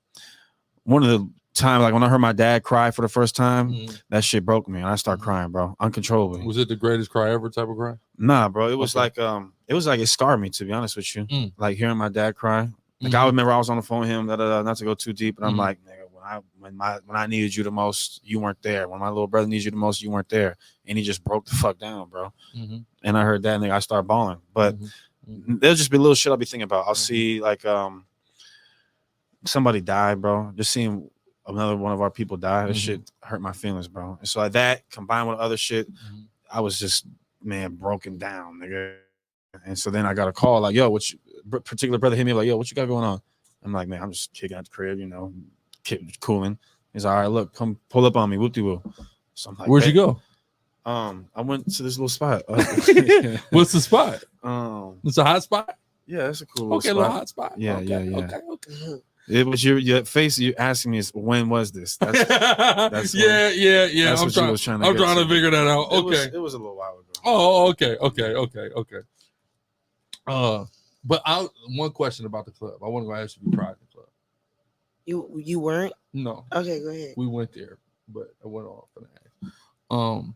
of the times like when I heard my dad cry for the first time, that shit broke me, and I start crying, bro, uncontrollably. Was it the greatest cry ever type of cry? Nah, bro. It was like it scarred me, to be honest with you. Like hearing my dad cry. Like I remember I was on the phone with him, not to go too deep, and I'm like, nigga, when I needed you the most, you weren't there. When my little brother needed you the most, you weren't there. And he just broke the fuck down, bro. And I heard that, and I started bawling. But there'll just be little shit I'll be thinking about. I'll see like somebody died, bro. Just seeing another one of our people die, that shit hurt my feelings, bro. And so like that combined with other shit, I was just broken down, nigga. And so then I got a call like, yo, particular brother hit me like, yo, what you got going on? I'm like, man, I'm just kicking out the crib, you know, cooling. He's like, all right, look, come pull up on me, whoop-de-whoop. So I'm like, where'd you go? I went to this little spot. What's the spot? It's a hot spot. Yeah, it's a cool little spot. Little hot spot. Yeah, okay, yeah. Okay. It was your face. You asking me is when was this? That's yeah. That's I'm trying to figure that out. Okay, it was a little while ago. Oh, okay. But one question about the club. I want to go ask you. You tried the club. You weren't? No. Okay, go ahead. We went there, but I went off and asked.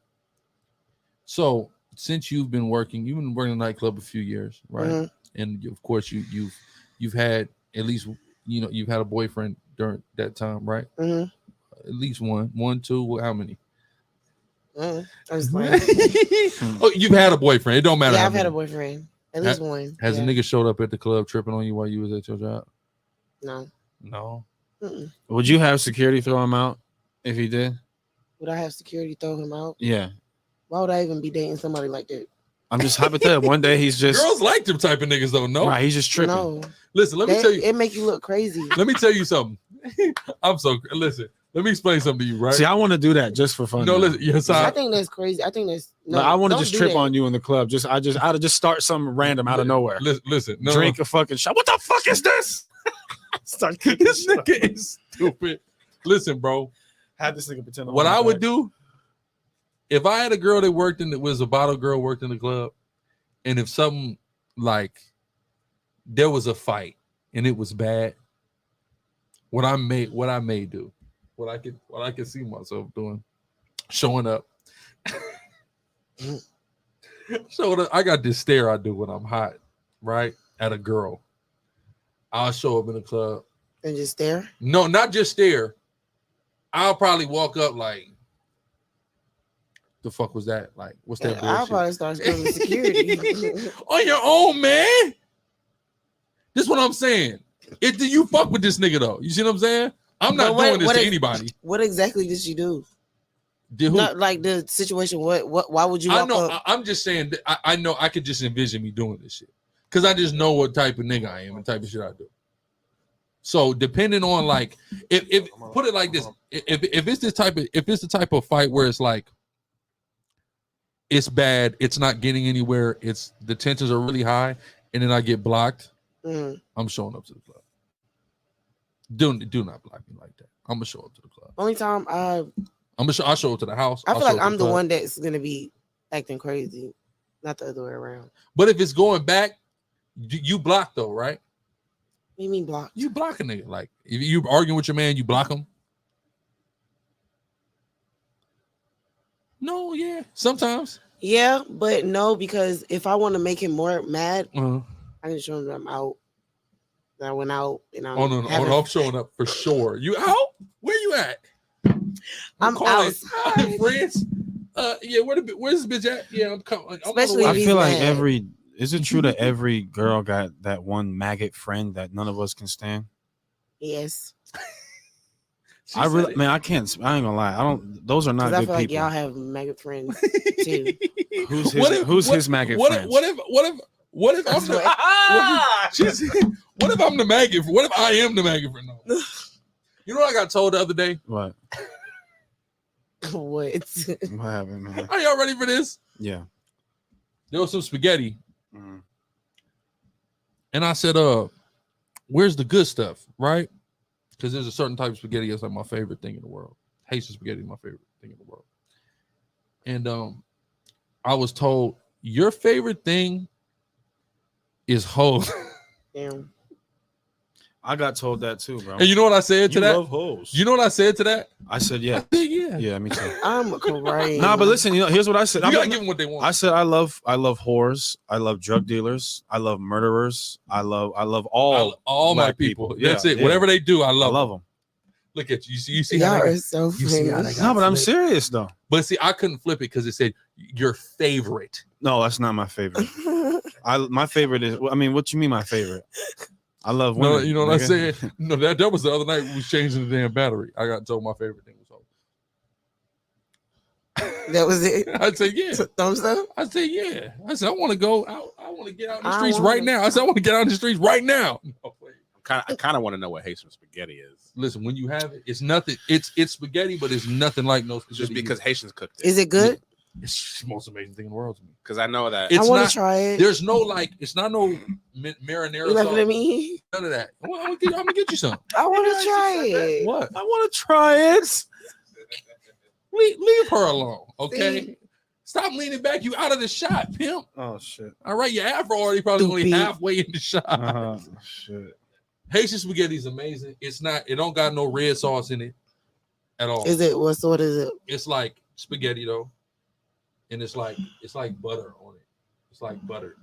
So since you've been working a nightclub a few years, right? And of course you've had at least you've had a boyfriend during that time, right? At least one, two. How many? I was playing. Oh, you've had a boyfriend. It don't matter. Yeah, I've had a boyfriend. At least one. Has a nigga showed up at the club tripping on you while you was at your job? No. Would you have security throw him out if he did? Would I have security throw him out? Yeah. Why would I even be dating somebody like that? I'm just hypothetical. One day he's just girls like them type of niggas though. No, right? He's just tripping. No. Listen, let me tell you. It make you look crazy. Let me tell you something. Listen. Let me explain something to you, right? See, I want to do that just for fun. No, listen. Yes, I think that's crazy. I think that's no. I want to just trip on you in the club. I'd just start something random out of nowhere. Listen, drink a fucking shot. What the fuck is this? Start kicking this nigga is stupid. Listen, bro. Have this nigga pretend. What I would do if I had a girl that was a bottle girl worked in the club, and if something like there was a fight and it was bad, what I may do. What I could see myself doing, showing up. I got this stare I do when I'm hot, right? At a girl. I'll show up in the club. And just stare? No, not just stare. I'll probably walk up like, the fuck was that? Like, what's that bullshit? I'll probably start calling security. On your own, man. This is what I'm saying. Do you fuck with this nigga though? You see what I'm saying? I'm not doing this to anybody. What exactly did she do? Not like the situation. Why would you? I know. I'm just saying that I know I could just envision me doing this shit because I just know what type of nigga I am and type of shit I do. So depending on like, if put it like this, if it's the type of fight where it's like, it's bad, it's not getting anywhere, the tensions are really high, and then I get blocked, I'm showing up to the club. Do not block me like that. I'm gonna show up to the club. Only time I'll show up to the house. I feel like I'm the one that's gonna be acting crazy, not the other way around. But if it's going back, you block though, right? What do you mean block? You block a nigga. Like if you arguing with your man, you block him. No, yeah, sometimes. Yeah, but no, because if I want to make him more mad, I can show him that I'm out. That I went out and I'm I'm showing up for sure. You out? Where you at? I'm outside. Friends. Yeah, where's this bitch at? Yeah, I'm coming. Especially I feel like is it true that every girl got that one maggot friend that none of us can stand? Yes. I ain't gonna lie. Those are not good people. I feel like y'all have maggot friends too. Who's his maggot friends? What if What if I'm the what if I'm the maggot? What if I am the maggot for no? You know what I got told the other day? What? What? What happened, man? Are y'all ready for this? Yeah. There was some spaghetti. And I said, where's the good stuff, right? Because there's a certain type of spaghetti that's like my favorite thing in the world. Haitian spaghetti is my favorite thing in the world. And I was told, your favorite thing is hoes. Damn. I got told that too, bro. And you know what I said to that? Love hoes. You know what I said to that? I said, yeah. I said, yeah. Yeah, me too. I'm crying. Nah, but listen, here's what I said. You gotta give them what they want. I said I love whores. I love drug dealers. I love murderers. I love all my black people. Yeah, That's it. yeah. Whatever they do, I love them. Look at you. You see Y'all how are so funny. No, but I'm serious though. But see, I couldn't flip it because it said your favorite. No, that's not my favorite. My favorite is. I mean, what you mean my favorite? I love women. No, you know what I said? No, that was the other night we was changing the damn battery. I got told my favorite thing was hoes. That was it. I said, yeah. Thumbs up. I said, yeah. I said, I want to go out. I want to get out in the streets right now. I said, I want to get out in the streets right now. No, I kind of want to know what Haitian spaghetti is. Listen, when you have it, it's nothing. It's spaghetti, but it's nothing like no spaghetti. Just because Haitians cooked it. Is it good? It's the most amazing thing in the world to me. Because I know that I want to try it. There's no it's not no marinara You laughing sauce. at me? None of that. Well, I'm gonna get you some. I want to try it. What? I want to try it. Leave her alone, okay? See? Stop leaning back. You out of the shot, pimp. Oh shit. All right, your afro already probably only halfway in the shot. Shit. Haitian spaghetti is amazing. It's not. It don't got no red sauce in it at all. Is it? What sort is it? It's like spaghetti though, and it's like butter on it. It's like butter.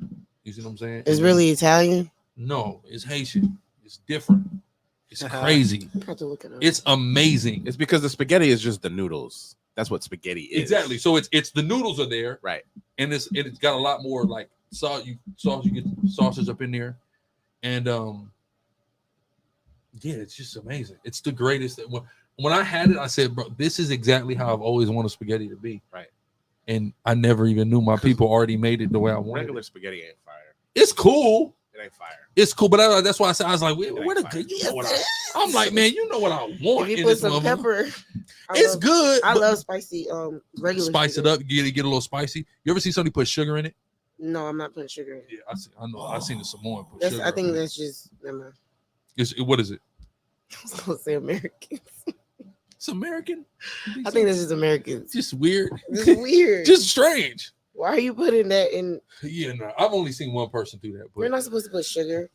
You see what I'm saying? It's really Italian. No, it's Haitian. It's different. It's crazy. I have to look it up. It's amazing. it's because the spaghetti is just the noodles. That's what spaghetti is. Exactly. So it's the noodles are there, Right. and it's got a lot more like sauce. You get sausage up in there, and yeah, it's just amazing. It's the greatest. When I had it, I said, bro, this is exactly how I've always wanted spaghetti to be. Right. And I never even knew my people already made it the way I wanted. Regular spaghetti ain't fire. It's cool. It ain't fire. It's cool, but that's why I said I was like, where the fire. you know what I'm like, man, you know what I want. If you in put this some motherfucker. pepper, It's good. I but love spicy. Regular. spice sugar. it up, get a little spicy. You ever see somebody put sugar in it? No, I'm not putting sugar in. Yeah, I know. I've seen the Samoan put That's, sugar. I think in it. that's just. Never mind. What is it? I was gonna say Americans. It's American. I think that's just Americans. Just weird. This is weird. Just strange. Why are you putting that in? Yeah, no, I've only seen one person do that. But You're not supposed to put sugar.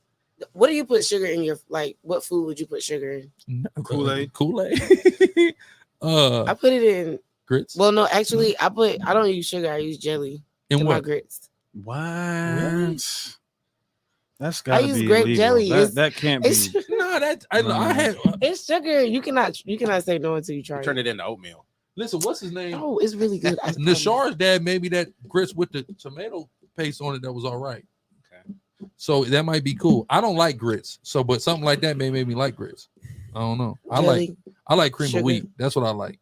What do you put sugar in your like? What food would you put sugar in? Kool-Aid. Kool-Aid. I put it in Grits. Well, no, actually, I don't use sugar. I use jelly In in my what? grits. What? Really? That's gotta use be grape illegal. jelly. That can't be. It's, No, that I had. it's sugar. You cannot say no until you try Turn it. it into oatmeal. Listen, what's his name? Oh, it's really good. Nashar's dad made me that grits with the tomato paste on it. That was all right. Okay. So that might be cool. I don't like grits, but something like that may make me like grits. I don't know. Jelly. I like cream Sugar. of wheat. That's what I like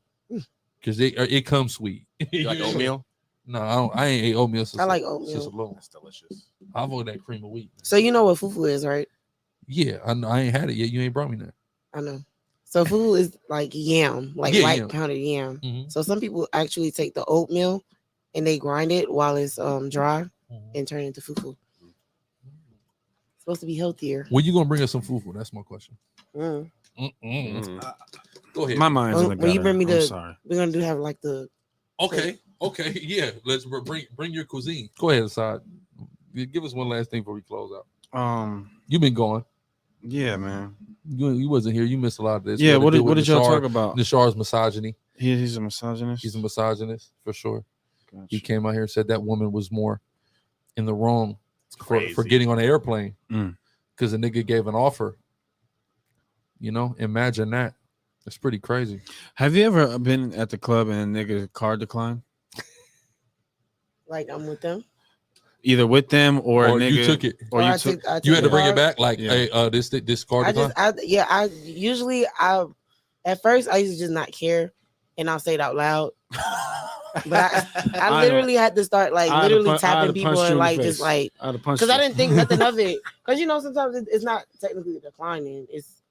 because it comes sweet. You like oatmeal? No, I don't. I ain't ate oatmeal. Since I like since oatmeal. alone. That's delicious. I avoid that cream of wheat. So you know what fufu is, right? Yeah, I know. I ain't had it yet. You ain't brought me that. I know. So fufu is like yam, like Yeah, white yam. pounded yam. Mhm. So some people actually take the oatmeal and they grind it while it's dry and turn it into fufu. It's supposed to be healthier. When you gonna bring us some fufu? That's my question. Mm. Go ahead. My mind's in the When you gutter. bring me I'm the- sorry. We're gonna have like the Okay. Yeah. Let's bring your cuisine. Go ahead, Assad. Give us one last thing before we close out. You've been going. Yeah, man. You wasn't here. You missed a lot of this. Yeah. We had to What deal with did y'all Nashar- talk about? Nashar's misogyny. He's a misogynist. He's a misogynist for sure. Gotcha. He came out here and said that woman was more in the wrong for crazy. getting on an airplane Mm. because the nigga gave an offer. You know, imagine that. It's pretty crazy. Have you ever been at the club and a nigga card decline? like I'm with them. Either with them or a Or nigga, you took it. or you I took. I You had to the bring it card. back. Like, Yeah. hey, this card. decline? I usually at first I used to just not care and I'll say it out loud. But I literally had to start like literally tapping people and like just like because I didn't think nothing of it. Because you know sometimes it's not technically declining. It's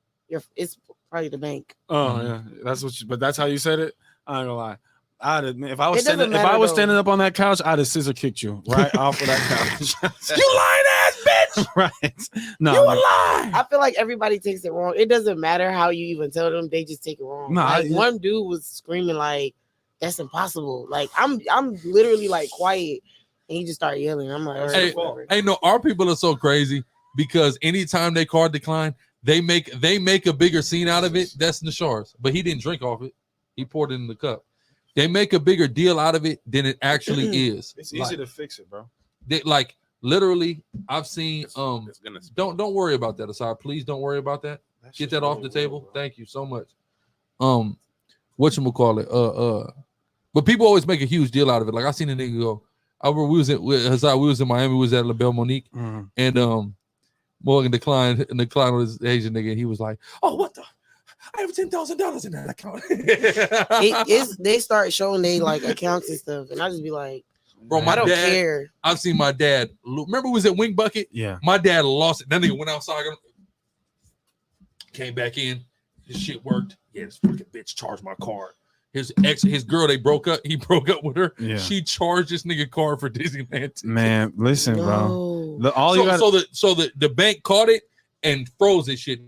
probably the bank. Oh yeah, that's what. But that's how you said it. I ain't gonna lie. I'd admit if I was standing up on that couch, I'd have scissor kicked you right off of that couch. You lying ass bitch! Right? No, you a lie. I feel like everybody takes it wrong. It doesn't matter how you even tell them; they just take it wrong. No, like, one dude was screaming like, "That's impossible!" Like I'm literally like quiet, and he just started yelling. I'm like, hey, no, our people are so crazy because anytime they card decline, they make a bigger scene out of it. That's Nishar's, but he didn't drink off it. He poured it in the cup. They make a bigger deal out of it than it actually is. It's easy to fix it, bro. They, like literally, I've seen. Don't worry about that, Asad. Please don't worry about that. Get that off the table. Thank you so much. Whatchamacallit? But people always make a huge deal out of it. Like I seen a nigga go. We was in Miami. We was at La Belle Monique, and Morgan declined with his Asian nigga, and he was like, "Oh, what the." I have $10,000 in that account. They start showing they like accounts and stuff, and I just be like, bro, I don't care. I've seen my dad. Remember, we was at Wing Bucket. Yeah, my dad lost it. That nigga went outside, came back in. His shit worked. Yeah, this fucking bitch charged my card. His girl, they broke up. He broke up with her. Yeah. She charged this nigga card for Disneyland. Man, listen, bro. So the bank caught it and froze his shit.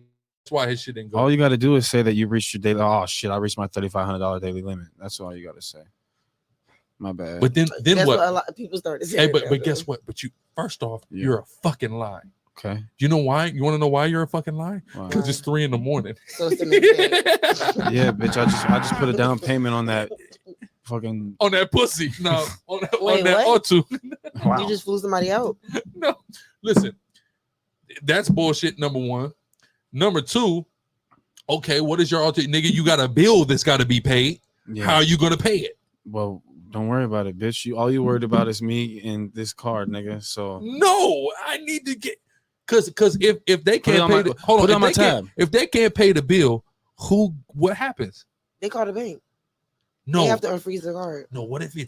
That's why his shit didn't go. All you got to do is say that you reached your daily. Oh shit, I reached my $3,500 daily limit. That's all you got to say. My bad. But then what? A lot of people started saying. Hey, but guess what? But you first off, you're a fucking lie. Okay. Do you know why? You want to know why you're a fucking lie? Because it's 3 a.m. So it's yeah, bitch. I just put a down payment on that fucking on that pussy. No, on that what? Wow. You just flew somebody out. No, listen, that's bullshit. Number one. Number two, okay, what is your alter nigga? You got a bill that's got to be paid. Yeah. How are you gonna pay it? Well, don't worry about it, bitch. All you worried about is me and this card, nigga. So no, I need to get because if they can't pay if they can't pay the bill, what happens? They call the bank. No, they have to unfreeze the card. No, what if they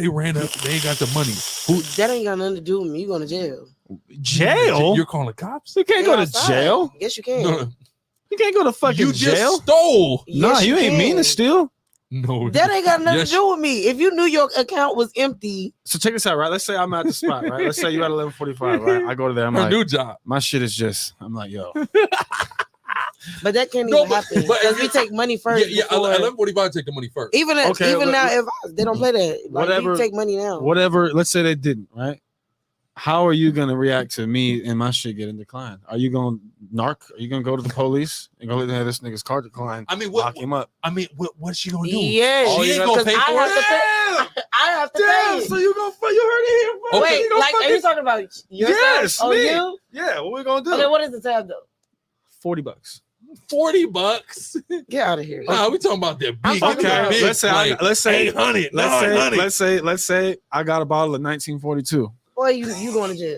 ran up? They ain't got the money. That ain't got nothing to do with me. You going to jail? Jail? You're calling the cops? You can't go to jail. Yes, you can. No. You can't go to fucking you jail. Just stole. Nah, you ain't mean to steal. No, that ain't got nothing to do with me. If you knew your account was empty. So check this out, right? Let's say I'm at the spot, right? Let's say you at 11:45, right? I go to there. I'm like, new job. My shit is just. I'm like, yo. But that can't even happen because we take money first. Yeah, 11:45 take the money first. Even now, if they don't play that, like, whatever, you take money now. Whatever. Let's say they didn't, right? How are you gonna react to me and my shit getting declined? Are you gonna narc? Are you gonna go to the police and go have this nigga's card declined? I mean, lock him up. I mean, what's she gonna do? Yeah, she ain't gonna pay for it. I have to pay. So you heard it here? Bro. Wait, like, are you talking about yes? Oh, me. you? Yeah. What we gonna do? Okay, what is the tab though? $40. $40. Get out of here. Nah, we talking about that big. Okay, let's say 800. Let's say I got a bottle of 1942. Boy, you going to jail?